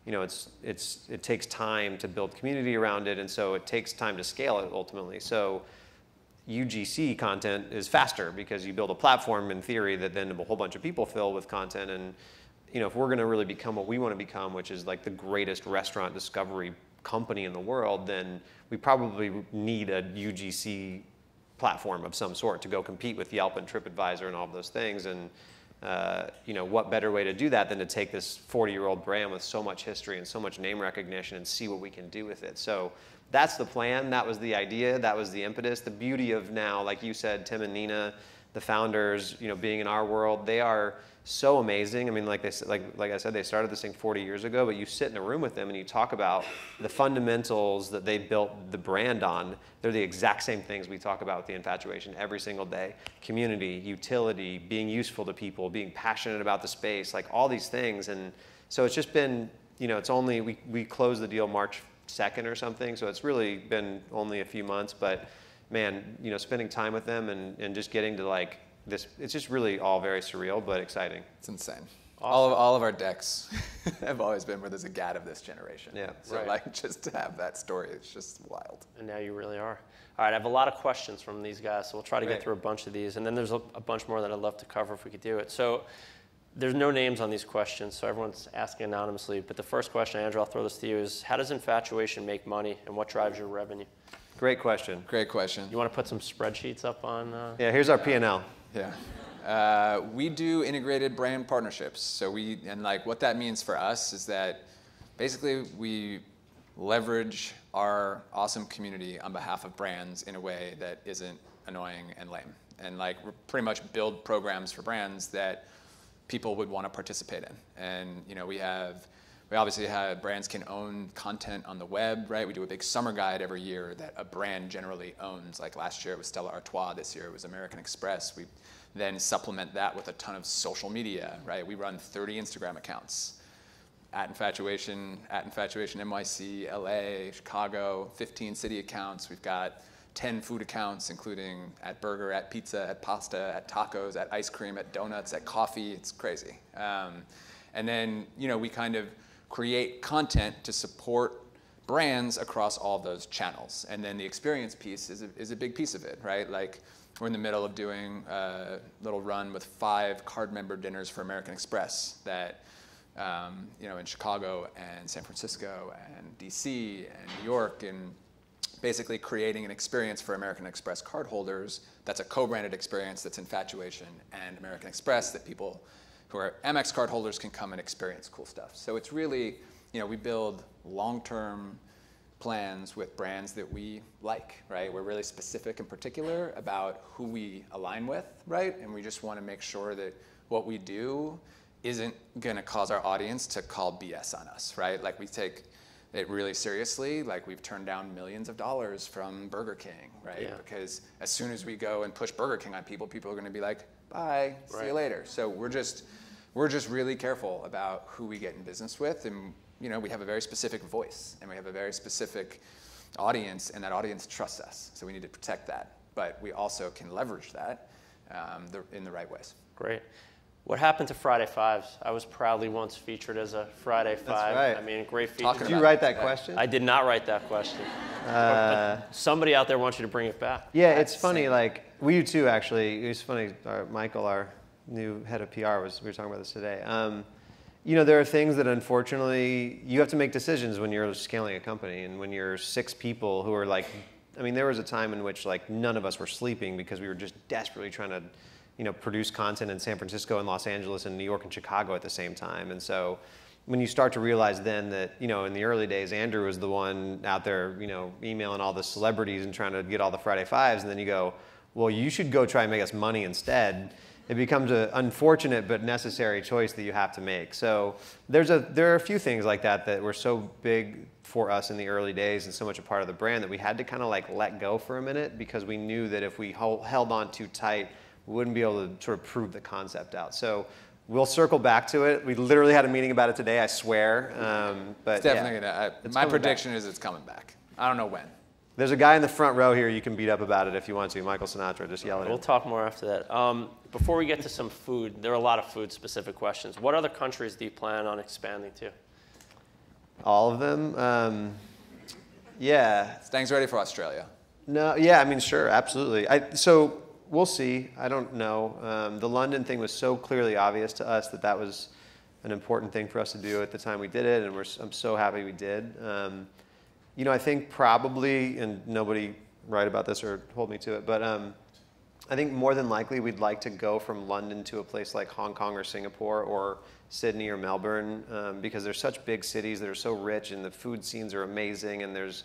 it takes time to build community around it, and so it takes time to scale it ultimately. So UGC content is faster because you build a platform in theory that then a whole bunch of people fill with content. And if we're going to really become what we want to become, which is like the greatest restaurant discovery company in the world, then we probably need a UGC platform of some sort to go compete with Yelp and TripAdvisor and all of those things. And what better way to do that than to take this 40-year-old brand with so much history and so much name recognition and see what we can do with it. So that's the plan. That was the idea. That was the impetus. The beauty of now, like you said, Tim and Nina, the founders, being in our world, they are so amazing. I mean, like I said, they started this thing 40 years ago, but you sit in a room with them and you talk about the fundamentals that they built the brand on. They're the exact same things we talk about with the Infatuation every single day. Community, utility, being useful to people, being passionate about the space, like all these things. And so it's just been, it's only, we closed the deal March 2nd or something, so it's really been only a few months, but man, spending time with them and just getting to like, it's just really all very surreal, but exciting. It's insane. Awesome. All of our decks have always been where there's a Gat of this generation. Yeah. So like just to have that story, it's just wild. And now you really are. All right, I have a lot of questions from these guys, so we'll try to get through a bunch of these. And then there's a bunch more that I'd love to cover if we could do it. So there's no names on these questions, so everyone's asking anonymously. But the first question, Andrew, I'll throw this to you, is how does Infatuation make money, and what drives your revenue? Great question. Great question. You want to put some spreadsheets up on? Yeah, here's our P&L. Yeah. We do integrated brand partnerships. So what that means for us is that basically we leverage our awesome community on behalf of brands in a way that isn't annoying and lame. And like pretty much build programs for brands that people would want to participate in. And we obviously have brands can own content on the web, right? We do a big summer guide every year that a brand generally owns. Like last year it was Stella Artois, this year it was American Express. We then supplement that with a ton of social media, right? We run 30 Instagram accounts. @Infatuation NYC, LA, Chicago, 15 city accounts. We've got 10 food accounts, including @Burger, @Pizza, @Pasta, @Tacos, @Ice Cream, @Donuts, @Coffee. It's crazy. And then, we kind of create content to support brands across all those channels. And then the experience piece is a big piece of it, right? Like we're in the middle of doing a little run with 5 card member dinners for American Express that, in Chicago and San Francisco and DC and New York, and basically creating an experience for American Express cardholders that's a co-branded experience that's Infatuation and American Express that people where Amex card holders can come and experience cool stuff. So it's really, we build long-term plans with brands that we like, right? We're really specific and particular about who we align with, right? And we just want to make sure that what we do isn't going to cause our audience to call BS on us, right? Like we take it really seriously. Like we've turned down millions of dollars from Burger King, right? Yeah. Because as soon as we go and push Burger King on people, people are going to be like, bye, see you later. So we're just really careful about who we get in business with, and we have a very specific voice, and we have a very specific audience, and that audience trusts us. So we need to protect that, but we also can leverage that in the right ways. Great. What happened to Friday Fives? I was proudly once featured as a Friday Five. That's right. I mean, great feature. Did you write that question? I did not write that question. But somebody out there wants you to bring it back. Yeah, it's funny. Like we do too, actually. It was funny. Michael, our new head of PR, we were talking about this today. There are things that unfortunately you have to make decisions when you're scaling a company, and when you're 6 people who are like, there was a time in which like none of us were sleeping because we were just desperately trying to produce content in San Francisco and Los Angeles and New York and Chicago at the same time. And so when you start to realize then that, in the early days, Andrew was the one out there, emailing all the celebrities and trying to get all the Friday Fives, and then you go, well, you should go try and make us money instead. It becomes an unfortunate but necessary choice that you have to make. So there are a few things like that were so big for us in the early days and so much a part of the brand that we had to kind of like let go for a minute, because we knew that if we held on too tight, we wouldn't be able to sort of prove the concept out. So we'll circle back to it. We literally had a meeting about it today, I swear. But it's definitely my prediction is it's coming back. I don't know when. There's a guy in the front row here you can beat up about it if you want to. Michael Sinatra, just yell at him. We'll talk more after that. Before we get to some food, there are a lot of food-specific questions. What other countries do you plan on expanding to? All of them? Yeah. Stang's ready for Australia. No, yeah, sure, absolutely. So we'll see. I don't know. The London thing was so clearly obvious to us that was an important thing for us to do at the time we did it, and I'm so happy we did. I think probably, and nobody write about this or hold me to it, but I think more than likely we'd like to go from London to a place like Hong Kong or Singapore or Sydney or Melbourne, because they're such big cities that are so rich, and the food scenes are amazing, and there's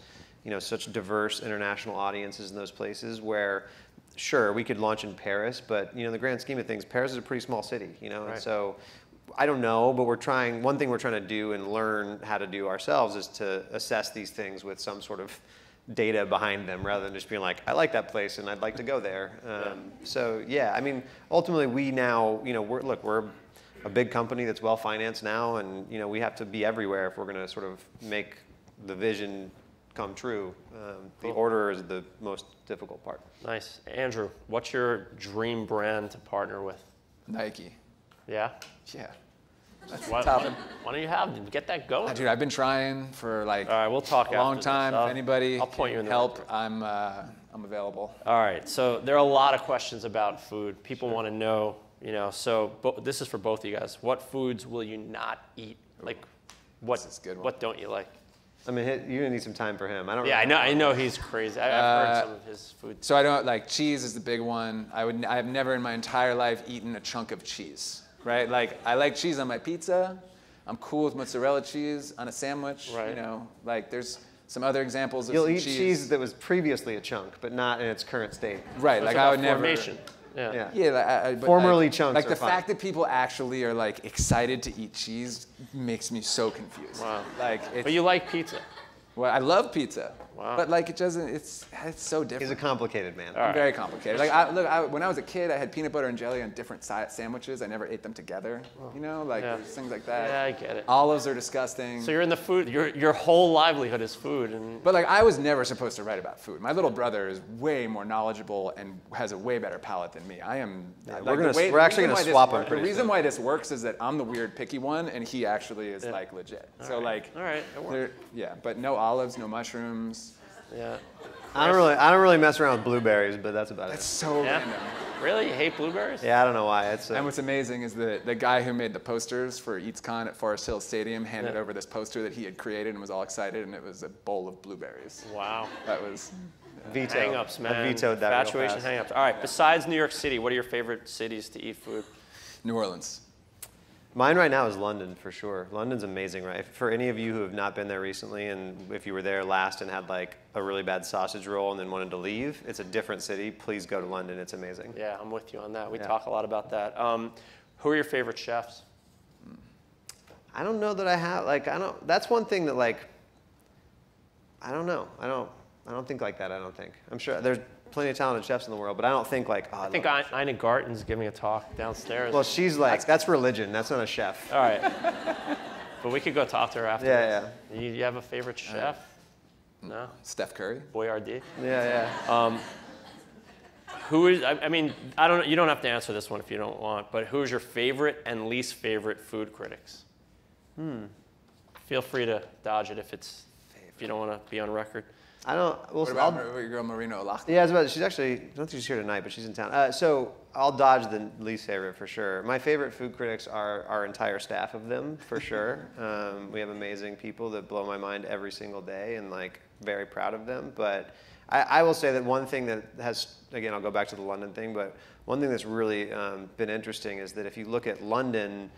such diverse international audiences in those places where, sure, we could launch in Paris, but in the grand scheme of things, Paris is a pretty small city, Right. And so I don't know, but one thing we're trying to do and learn how to do ourselves is to assess these things with some sort of data behind them, rather than just being like, I like that place and I'd like to go there. So yeah, ultimately we now, we're a big company that's well financed now, and we have to be everywhere if we're going to sort of make the vision come true. The order is the most difficult part. Nice. Andrew, what's your dream brand to partner with? Nike. Yeah? Yeah. Why don't you have them? Get that going. Dude, I've been trying for like all right, we'll talk a long after time. this. If anybody I'll point you in can the help, right I'm available. All right, so there are a lot of questions about food. People want to know, so this is for both of you guys. What foods will you not eat? Like, what don't you like? You're gonna need some time for him. Yeah, I know he's crazy. I've heard some of his food. So I don't like cheese is the big one. I've never in my entire life eaten a chunk of cheese, right? Like I like cheese on my pizza. I'm cool with mozzarella cheese on a sandwich. Right. Like there's some other examples of You'll some eat cheese that was previously a chunk, but not in its current state. Right. So like it's I about would never. formation. Yeah. Yeah, but Formerly chunks like are the fine. fact that people actually are like excited to eat cheese makes me so confused. Wow. Like But you like pizza. Well, I love pizza. Wow. But like it's so different. He's a complicated man. All right. Very complicated. Like when I was a kid, I had peanut butter and jelly on different sandwiches. I never ate them together. There's things like that. Yeah, I get it. Olives are disgusting. So you're in the food. Your whole livelihood is food, and But like I was never supposed to write about food. My little brother is way more knowledgeable and has a way better palate than me. I am. Yeah, like, we're actually gonna swap them. The reason why this works is that I'm the weird picky one, and he actually is like legit. all right, it works. But no olives, no mushrooms. Yeah. I don't really mess around with blueberries, but that's about That's it. so random. Really? You hate blueberries? Yeah, I don't know why. And what's amazing is the guy who made the posters for EATSCon at Forest Hill Stadium handed over this poster that he had created and was all excited, and it was a bowl of blueberries. Wow. That was veto. Hang-ups, man. I vetoed that real Infatuation fast. hang-ups. All right, besides New York City, what are your favorite cities to eat food? New Orleans. Mine right now is London for sure. London's amazing, right? For any of you who have not been there recently, and if you were there last and had like a really bad sausage roll and then wanted to leave, it's a different city. Please go to London. It's amazing. Yeah, I'm with you on that. We Yeah. talk a lot about that. Who are your favorite chefs? I don't know that I have, like, I don't, that's one thing that like, I don't know. I don't think like that, I don't think. I'm sure there's plenty of talented chefs in the world, but I don't think like, oh, I think Ina Garten's giving a talk downstairs. well, she's like, that's religion. That's not a chef. All right. But we could go talk to her after. Yeah, yeah. You have a favorite chef? No? Steph Curry. Boyardee? Yeah, yeah. Who is, I mean, I don't, you don't have to answer this one if you don't want, but who is your favorite and least favorite food critics? Feel free to dodge it if you don't want to be on record. I don't, well, What about your girl Marina O'Loughlin? yeah, I was about, she's actually, I don't think she's here tonight, but she's in town. So I'll dodge the least favorite for sure. My favorite food critics are our entire staff of them, for sure. We have amazing people that blow my mind every single day, and like very proud of them. But I will say that one thing that has, again, I'll go back to the London thing, but one thing that's really been interesting is that if you look at London,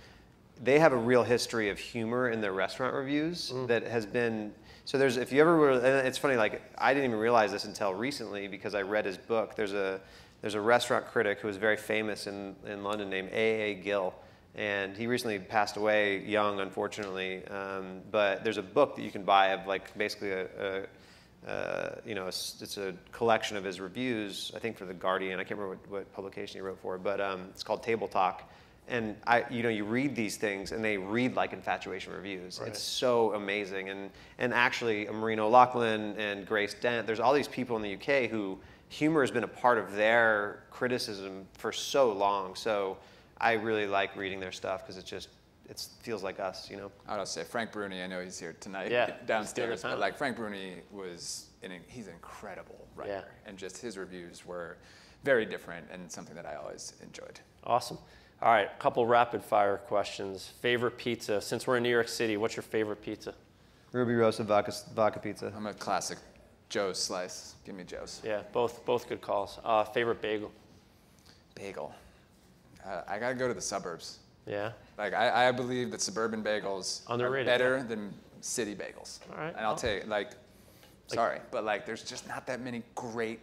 they have a real history of humor in their restaurant reviews that has been, so there's, if you ever were, and it's funny, like I didn't even realize this until recently because I read his book. There's a restaurant critic who was very famous in London named A.A. Gill, and he recently passed away young, unfortunately. But there's a book that you can buy of like basically it's a collection of his reviews, I think for The Guardian. I can't remember what publication he wrote for, but it's called Table Talk. And you read these things, and they read like Infatuation reviews. Right. It's so amazing. And actually, Marina O'Loughlin and Grace Dent, there's all these people in the UK who humor has been a part of their criticism for so long. So I really like reading their stuff because it feels like us, you know. I would say Frank Bruni. I know he's here tonight, yeah, downstairs. But like Frank Bruni he's an incredible writer, yeah. and just his reviews were very different and something that I always enjoyed. Awesome. All right, a couple rapid fire questions. Favorite pizza? Since we're in New York City, what's your favorite pizza? Ruby Rosa vodka pizza. I'm a classic Joe's slice. Give me Joe's. Yeah, both good calls. Favorite bagel? Bagel. I gotta go to the suburbs. Yeah. Like I believe that suburban bagels Underrated, are better than city bagels. All right. And I'll tell you, sorry, but like there's just not that many great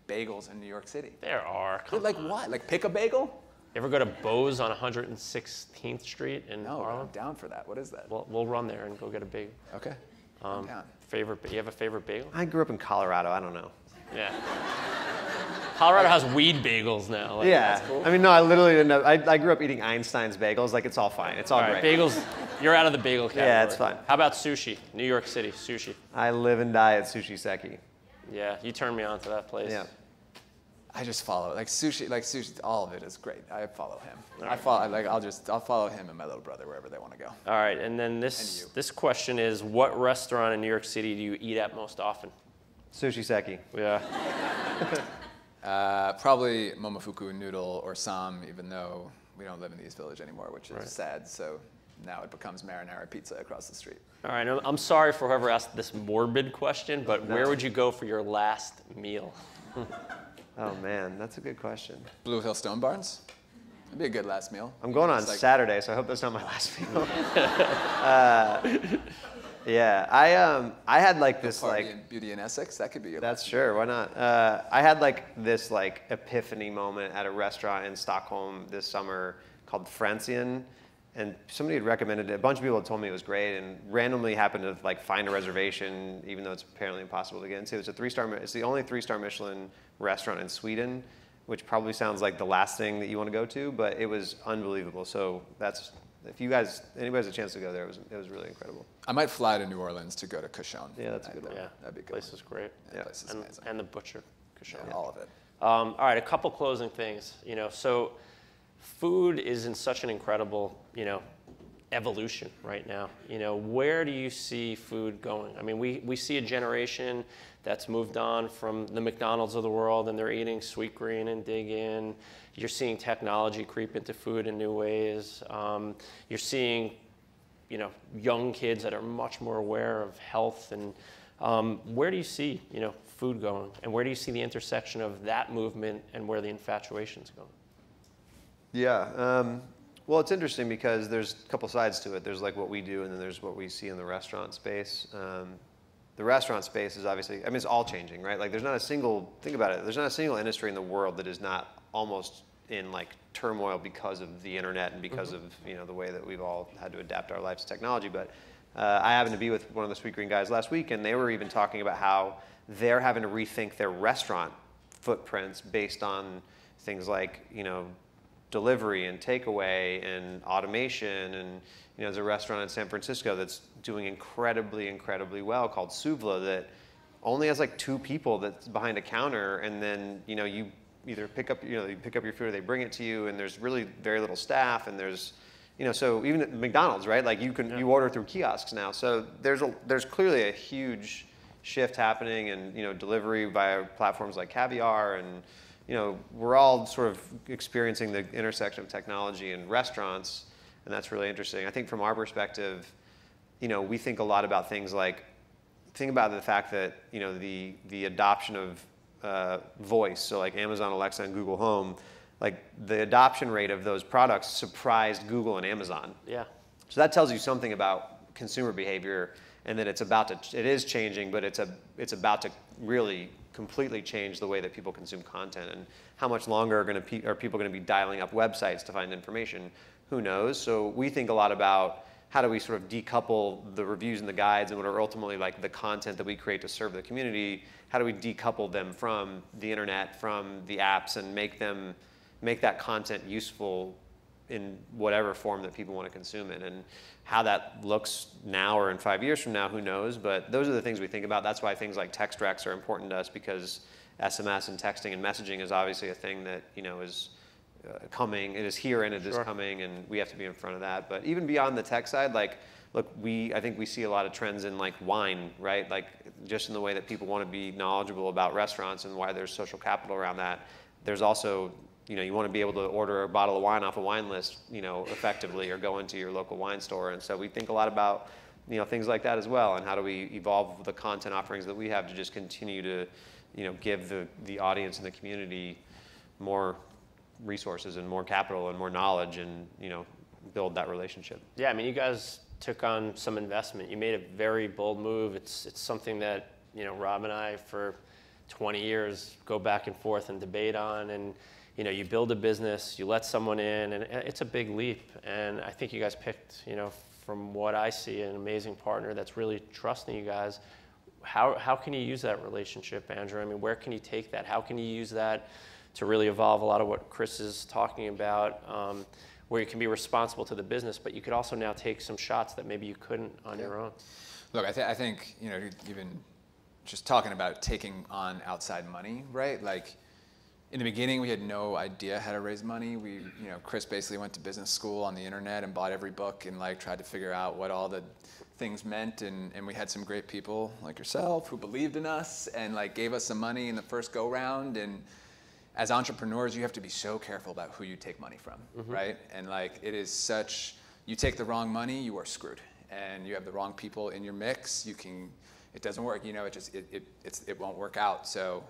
bagels in New York City. There are. Like what? Like pick a bagel? You ever go to Bo's on 116th Street in Harlem? I'm down for that. What is that? We'll run there and go get a bagel. Okay. I'm down. You have a favorite bagel? I grew up in Colorado. I don't know. Yeah. Colorado has weed bagels now. Like, yeah. That's cool. I mean, no, I literally didn't know. I grew up eating Einstein's bagels. Like, it's all fine. It's all right, great. Bagels, you're out of the bagel category. Yeah, it's fine. How about sushi? New York City, sushi. I live and die at Sushi Seki. Yeah, you turned me on to that place. Yeah. I just follow it. Like sushi, all of it is great. I follow him. Right. I'll follow him and my little brother wherever they want to go. All right, and then this question is, what restaurant in New York City do you eat at most often? Sushi Seki. Yeah. Probably Momofuku Noodle or Sam, even though we don't live in the East Village anymore, which is sad. So now it becomes marinara pizza across the street. All right, I'm sorry for whoever asked this morbid question, but where would you go for your last meal? Oh, man, that's a good question. Blue Hill Stone Barns? That'd be a good last meal. I'm going on Saturday, so I hope that's not my last meal. Yeah, I had like this Party like in Beauty in Essex. That could be your. That's sure. Why not? I had like this like epiphany moment at a restaurant in Stockholm this summer called Francian, and somebody had recommended it. A bunch of people had told me it was great, and randomly happened to like find a reservation, even though it's apparently impossible to get into. It's a 3-star. It's the only 3-star Michelin restaurant in Sweden, which probably sounds like the last thing that you want to go to, but it was unbelievable. So that's. If anybody has a chance to go there, it was really incredible. I might fly to New Orleans to go to Cochon. Yeah, that's a good one. Yeah, that'd be good. Place is great. Yeah, place is amazing. And the butcher, Cochon. Yeah, all of it. All right, a couple closing things. So food is in such an incredible, evolution right now. Where do you see food going? I mean, we see a generation that's moved on from the McDonald's of the world, and they're eating Sweetgreen and Dig In. You're seeing technology creep into food in new ways. You're seeing, young kids that are much more aware of health. And where do you see, food going? And where do you see the intersection of that movement and where the infatuation's going? Yeah. Well, it's interesting because there's a couple sides to it. There's like what we do, and then there's what we see in the restaurant space. The restaurant space is obviously, I mean, it's all changing, right? Like there's not a single, think about it, there's not a single industry in the world that is not almost in like turmoil because of the internet and because of, you know, the way that we've all had to adapt our lives to technology. But I happened to be with one of the Sweet Green guys last week, and they were even talking about how they're having to rethink their restaurant footprints based on things like, you know, delivery and takeaway and automation. And you know, there's a restaurant in San Francisco that's doing incredibly well called Suvla that only has like 2 people that's behind a counter, and then you know, you either pick up your food or they bring it to you, and there's really very little staff, and there's, you know, so even at McDonald's, right? Like you order through kiosks now. So there's clearly a huge shift happening, and you know, delivery via platforms like Caviar, and you know, we're all sort of experiencing the intersection of technology and restaurants, and that's really interesting. I think from our perspective, you know, we think a lot about things like, think about the fact that, you know, the adoption of voice, so like Amazon Alexa and Google Home, like the adoption rate of those products surprised Google and Amazon. Yeah. So that tells you something about consumer behavior, and that it is changing, but it's about to really completely change the way that people consume content. And how much longer are people going to be dialing up websites to find information? Who knows? So we think a lot about how do we sort of decouple the reviews and the guides and what are ultimately like the content that we create to serve the community. How do we decouple them from the internet, from the apps, and make that content useful in whatever form that people want to consume it? And how that looks now or in 5 years from now, who knows? But those are the things we think about. That's why things like text recs are important to us, because SMS and texting and messaging is obviously a thing that, you know, is coming. It is here and it is coming, and we have to be in front of that. But even beyond the tech side, like, look, I think we see a lot of trends in like wine, right? Like just in the way that people want to be knowledgeable about restaurants and why there's social capital around that. There's also, you know, you want to be able to order a bottle of wine off a wine list, you know, effectively, or go into your local wine store. And so we think a lot about, you know, things like that as well, and how do we evolve the content offerings that we have to just continue to, you know, give the audience and the community more resources and more capital and more knowledge, and, you know, build that relationship. Yeah, I mean, you guys took on some investment. You made a very bold move. It's something that, you know, Rob and I for 20 years go back and forth and debate on. And you know, you build a business, you let someone in, and it's a big leap. And I think you guys picked, you know, from what I see, an amazing partner that's really trusting you guys. How can you use that relationship, Andrew? I mean, where can you take that? How can you use that to really evolve a lot of what Chris is talking about, where you can be responsible to the business, but you could also now take some shots that maybe you couldn't on your own? Look, I think, you know, even just talking about taking on outside money, right? Like, in the beginning, we had no idea how to raise money. You know, Chris basically went to business school on the internet and bought every book and like tried to figure out what all the things meant. And we had some great people like yourself who believed in us and like gave us some money in the first go round. And as entrepreneurs, you have to be so careful about who you take money from, right? And like, it is such, you take the wrong money, you are screwed. And you have the wrong people in your mix, it doesn't work. You know, it won't work out. So,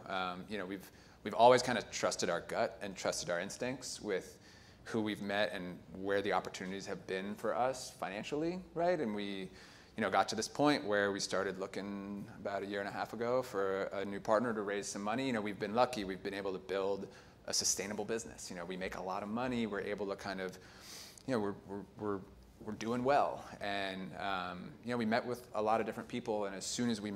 you know, we've always kind of trusted our gut and trusted our instincts with who we've met and where the opportunities have been for us financially, right? And we, you know, got to this point where we started looking about 1.5 years ago for a new partner to raise some money. You know, we've been lucky. We've been able to build a sustainable business. You know, we make a lot of money. We're able to kind of, you know, we're doing well. And, you know, we met with a lot of different people. And as soon as we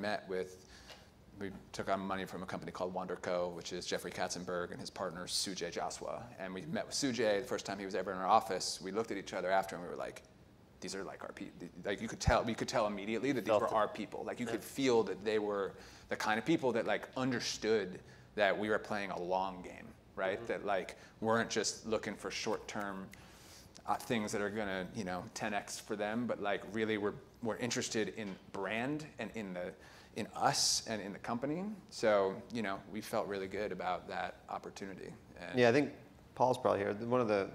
took on money from a company called WonderCo, which is Jeffrey Katzenberg and his partner Sujay Jaswa. And we met with Sujay the first time he was ever in our office. We looked at each other after and we were like, these are like our people. Like we could tell immediately that these were our people. Like you could feel that they were the kind of people that like understood that we were playing a long game, right? That like weren't just looking for short-term things that are gonna, you know, 10x for them, but like really we're interested in brand and in us and in the company. So, you know, we felt really good about that opportunity. And yeah, I think Paul's probably here. One of the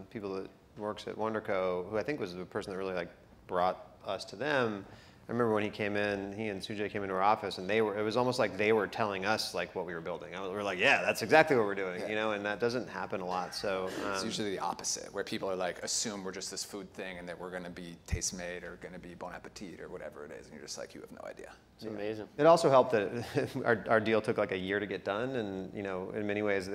people that works at WonderCo, who I think was the person that really like brought us to them, remember when he came in, he and Sujay came into our office, and it was almost like they were telling us like what we were building. We were like, yeah, that's exactly what we're doing, you know, and that doesn't happen a lot. So it's usually the opposite, where people are like, assume we're just this food thing and that we're going to be taste made or going to be bon appetit or whatever it is, and you're just like, you have no idea. It's amazing. It also helped that our deal took like a year to get done, and you know, in many ways,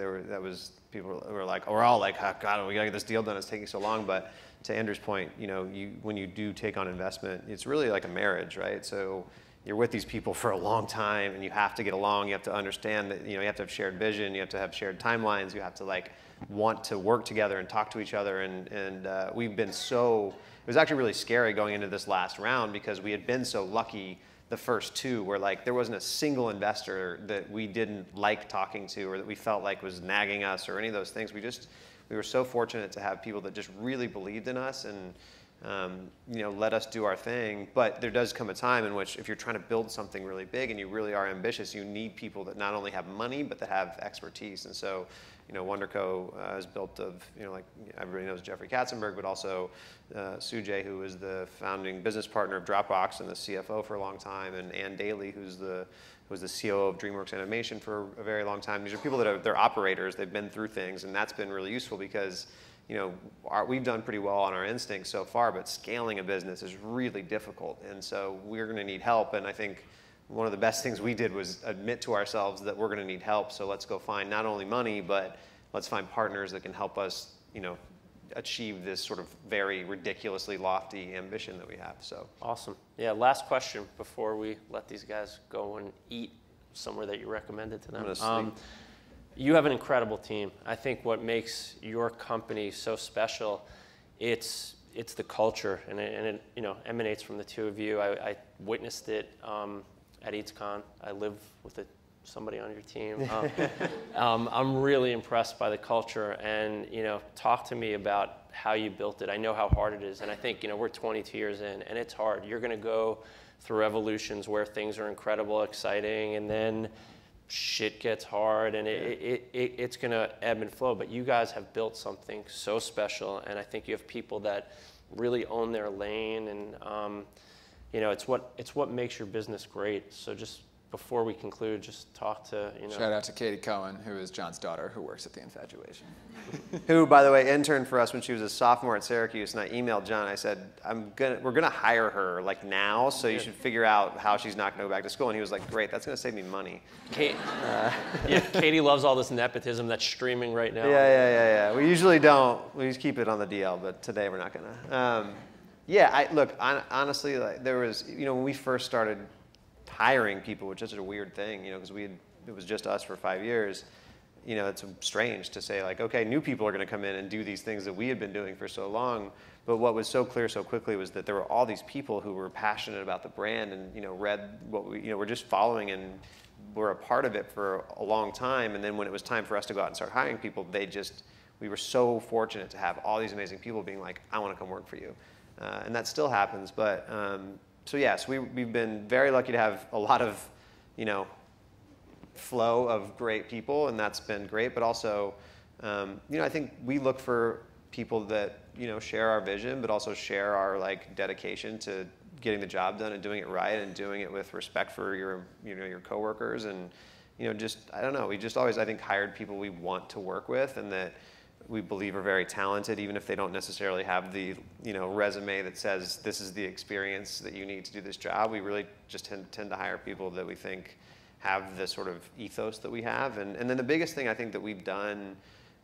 people were like, oh, we're all like, oh, God, we gotta get this deal done. It's taking so long. But to Andrew's point, you know, when you do take on investment, it's really like a marriage, right? So you're with these people for a long time, and you have to get along. You have to understand that, you know, you have to have shared vision. You have to have shared timelines. You have to like want to work together and talk to each other. And we've been so. It was actually really scary going into this last round because we had been so lucky. The first two where like there wasn't a single investor that we didn't like talking to or that we felt like was nagging us or any of those things. We were so fortunate to have people that just really believed in us and you know, let us do our thing. But there does come a time in which if you're trying to build something really big and you really are ambitious, you need people that not only have money but that have expertise. And so, you know, WonderCo is built of, you know, like everybody knows Jeffrey Katzenberg, but also Sujay, who was the founding business partner of Dropbox and the CFO for a long time, and Ann Daly, who was the COO of DreamWorks Animation for a very long time. These are people that they're operators. They've been through things, and that's been really useful because, you know, we've done pretty well on our instincts so far, but scaling a business is really difficult, and so we're going to need help. And I think one of the best things we did was admit to ourselves that we're going to need help. So let's go find not only money, but let's find partners that can help us, you know, achieve this sort of very ridiculously lofty ambition that we have. So awesome. Yeah. Last question before we let these guys go and eat somewhere that you recommended to them. I'm gonna sleep. You have an incredible team. I think what makes your company so special, it's the culture, and it you know, emanates from the two of you. I witnessed it at EatersCon. I live with somebody on your team. I'm really impressed by the culture, and you know, talk to me about how you built it. I know how hard it is, and I think, you know, we're 22 years in, and it's hard. You're going to go through evolutions where things are incredible, exciting, and then shit gets hard, and it's going to ebb and flow. But you guys have built something so special, and I think you have people that really own their lane, and you know, it's what makes your business great. So just before we conclude, just talk to, you know. Shout out to Katie Cohen, who is John's daughter, who works at the Infatuation. Who, by the way, interned for us when she was a sophomore at Syracuse, and I emailed John. I said, we're gonna hire her like now, so you should figure out how she's not gonna go back to school. And he was like, great, that's gonna save me money. Yeah, Katie loves all this nepotism that's streaming right now. Yeah. We usually don't. We just keep it on the DL, but today we're not gonna. Yeah, look, honestly, like, there was, you know, when we first started hiring people, which is a weird thing, you know, because it was just us for 5 years. You know, it's strange to say like, okay, new people are going to come in and do these things that we had been doing for so long. But what was so clear so quickly was that there were all these people who were passionate about the brand and, you know, read what we, you know, were just following and were a part of it for a long time. And then when it was time for us to go out and start hiring people, we were so fortunate to have all these amazing people being like, I want to come work for you. And that still happens. But so yes, we've been very lucky to have a lot of, you know, flow of great people, and that's been great. But also, you know, I think we look for people that, you know, share our vision, but also share our like dedication to getting the job done and doing it right and doing it with respect for your, you know, your coworkers. And, you know, just, I don't know, we just always, I think, hired people we want to work with and that we believe are very talented, even if they don't necessarily have the, you know, resume that says this is the experience that you need to do this job. We really just tend to hire people that we think have the sort of ethos that we have. And then the biggest thing I think that we've done,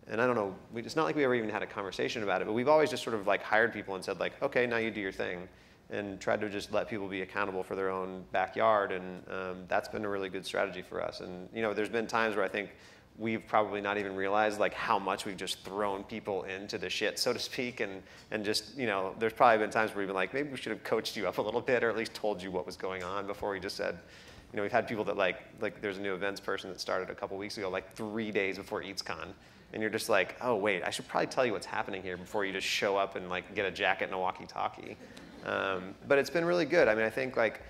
and I don't know, it's not like we ever even had a conversation about it, but we've always just sort of like hired people and said like, okay, now you do your thing, and tried to just let people be accountable for their own backyard. And that's been a really good strategy for us. And, you know, there's been times where I think we've probably not even realized like how much we've just thrown people into the shit, so to speak, and just, you know, there's probably been times where we've been like, maybe we should have coached you up a little bit, or at least told you what was going on before we just said, you know, we've had people that like there's a new events person that started a couple weeks ago, like 3 days before EatersCon, and you're just like, oh wait, I should probably tell you what's happening here before you just show up and like get a jacket and a walkie-talkie. But it's been really good. I mean, I think like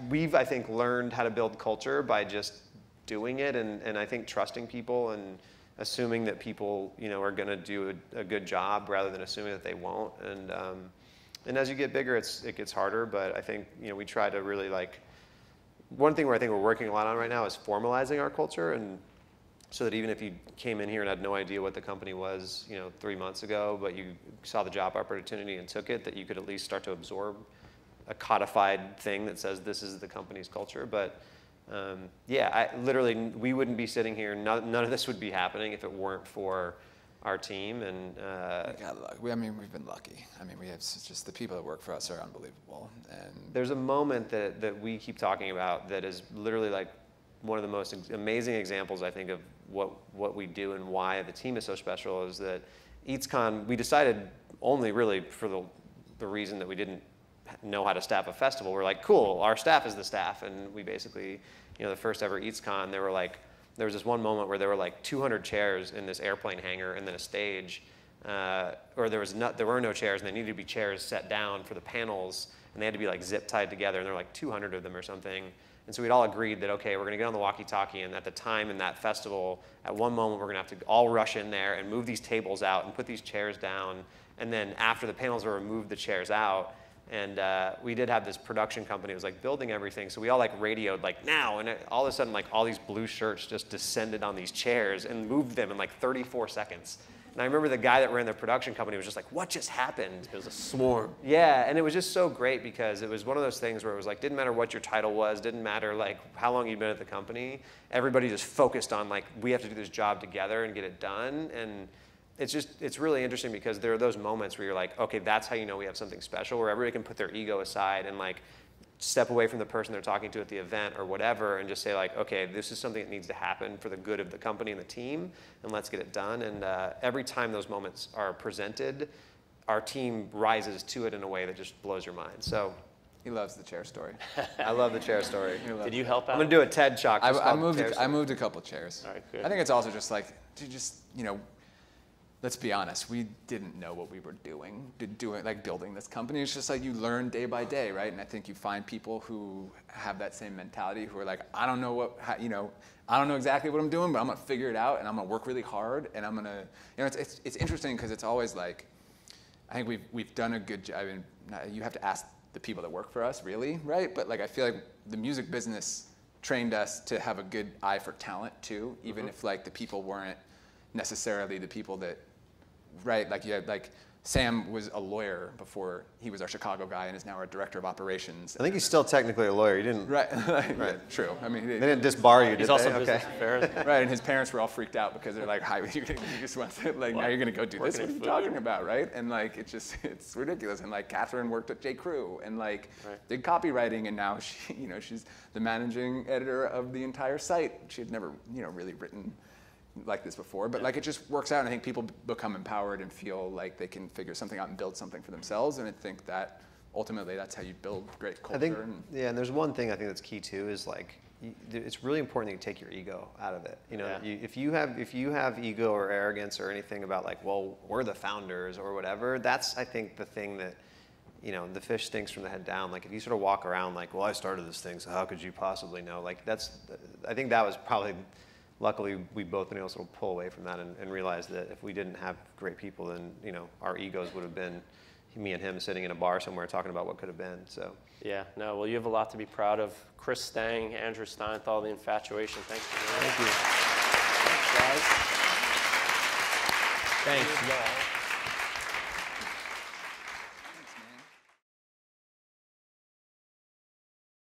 we've I think learned how to build culture by just doing it, and I think trusting people and assuming that people, you know, are going to do a good job rather than assuming that they won't. And And as you get bigger, it gets harder. But I think we try to really one thing where I think we're working a lot on right now is formalizing our culture, and so that even if you came in here and had no idea what the company was 3 months ago, but you saw the job opportunity and took it, that you could at least start to absorb a codified thing that says this is the company's culture. But yeah, literally, we wouldn't be sitting here. None of this would be happening if it weren't for our team. And I mean, we've been lucky. I mean, we have just the people that work for us are unbelievable. And there's a moment that we keep talking about that is literally like one of the most amazing examples, I think, of what we do and why the team is so special. Is that EATSCon, we decided only really for the reason that we didn't know how to staff a festival. We're like, cool, our staff is the staff. And we basically, the first ever EATSCon, there was this one moment where there were like 200 chairs in this airplane hangar and then a stage, or there were no chairs, and there needed to be chairs set down for the panels, and they had to be like zip tied together, and there were like 200 of them or something. And so we'd all agreed that, okay, we're going to get on the walkie-talkie, and at the time in that festival, at one moment, we're going to have to all rush in there and move these tables out and put these chairs down. And then after the panels were removed, the chairs out. And we did have this production company. It was like building everything. So we all like radioed like now. And all of a sudden, like all these blue shirts just descended on these chairs and moved them in like 34 seconds. And I remember the guy that ran the production company was just like, what just happened? It was a swarm. Yeah, and it was just so great because it was one of those things where it was like, didn't matter what your title was, didn't matter like how long you'd been at the company. Everybody just focused on like, we have to do this job together and get it done. And it's really interesting because there are those moments where you're like, okay, that's how you know we have something special, where everybody can put their ego aside and like step away from the person they're talking to at the event or whatever and just say like, okay, this is something that needs to happen for the good of the company and the team, and let's get it done. And every time those moments are presented, our team rises to it in a way that just blows your mind. So he loves the chair story. I love the chair story. Did you help out? I'm gonna do a TED Talk. I moved a couple chairs. All right, good. I think it's also just like, let's be honest, we didn't know what we were doing, like building this company. It's just like you learn day by day, right? And I think you find people who have that same mentality, who are like, I don't know I don't know exactly what I'm doing, but I'm gonna figure it out, and I'm gonna work really hard, and I'm gonna, it's interesting because it's always like, I think we've done a good job. I mean, you have to ask the people that work for us, really, right? But like, I feel like the music business trained us to have a good eye for talent too, even if like the people weren't necessarily the people that, right? Like you had like Sam was a lawyer before he was our Chicago guy and is now our director of operations. I think he's still technically a lawyer. You didn't. Right. Right. True. I mean, they didn't disbar you, did they? He's also business affairs. Right. And his parents were all freaked out because they're like, "Hi, you just want to like now you're gonna go do this? What are you talking about?" Right? And like it's ridiculous. And like Catherine worked at J. Crew and like did copywriting, and now she's the managing editor of the entire site. She had never really written like this before, but like it just works out, and I think people become empowered and feel like they can figure something out and build something for themselves, and I think that ultimately that's how you build great culture. I think, and there's one thing I think that's key too is like it's really important that you take your ego out of it. If you have ego or arrogance or anything about like, well, we're the founders or whatever, that's I think the thing that the fish stinks from the head down. Like if you sort of walk around like, well, I started this thing, so how could you possibly know? Like I think that was probably. Luckily, we've both been able to sort of pull away from that and realize that if we didn't have great people, then our egos would have been me and him sitting in a bar somewhere talking about what could have been. So yeah, no, well, you have a lot to be proud of. Chris Stang, Andrew Steinthal, the Infatuation. Thanks for doing it. Thank you. Thanks, guys. Thanks, y'all.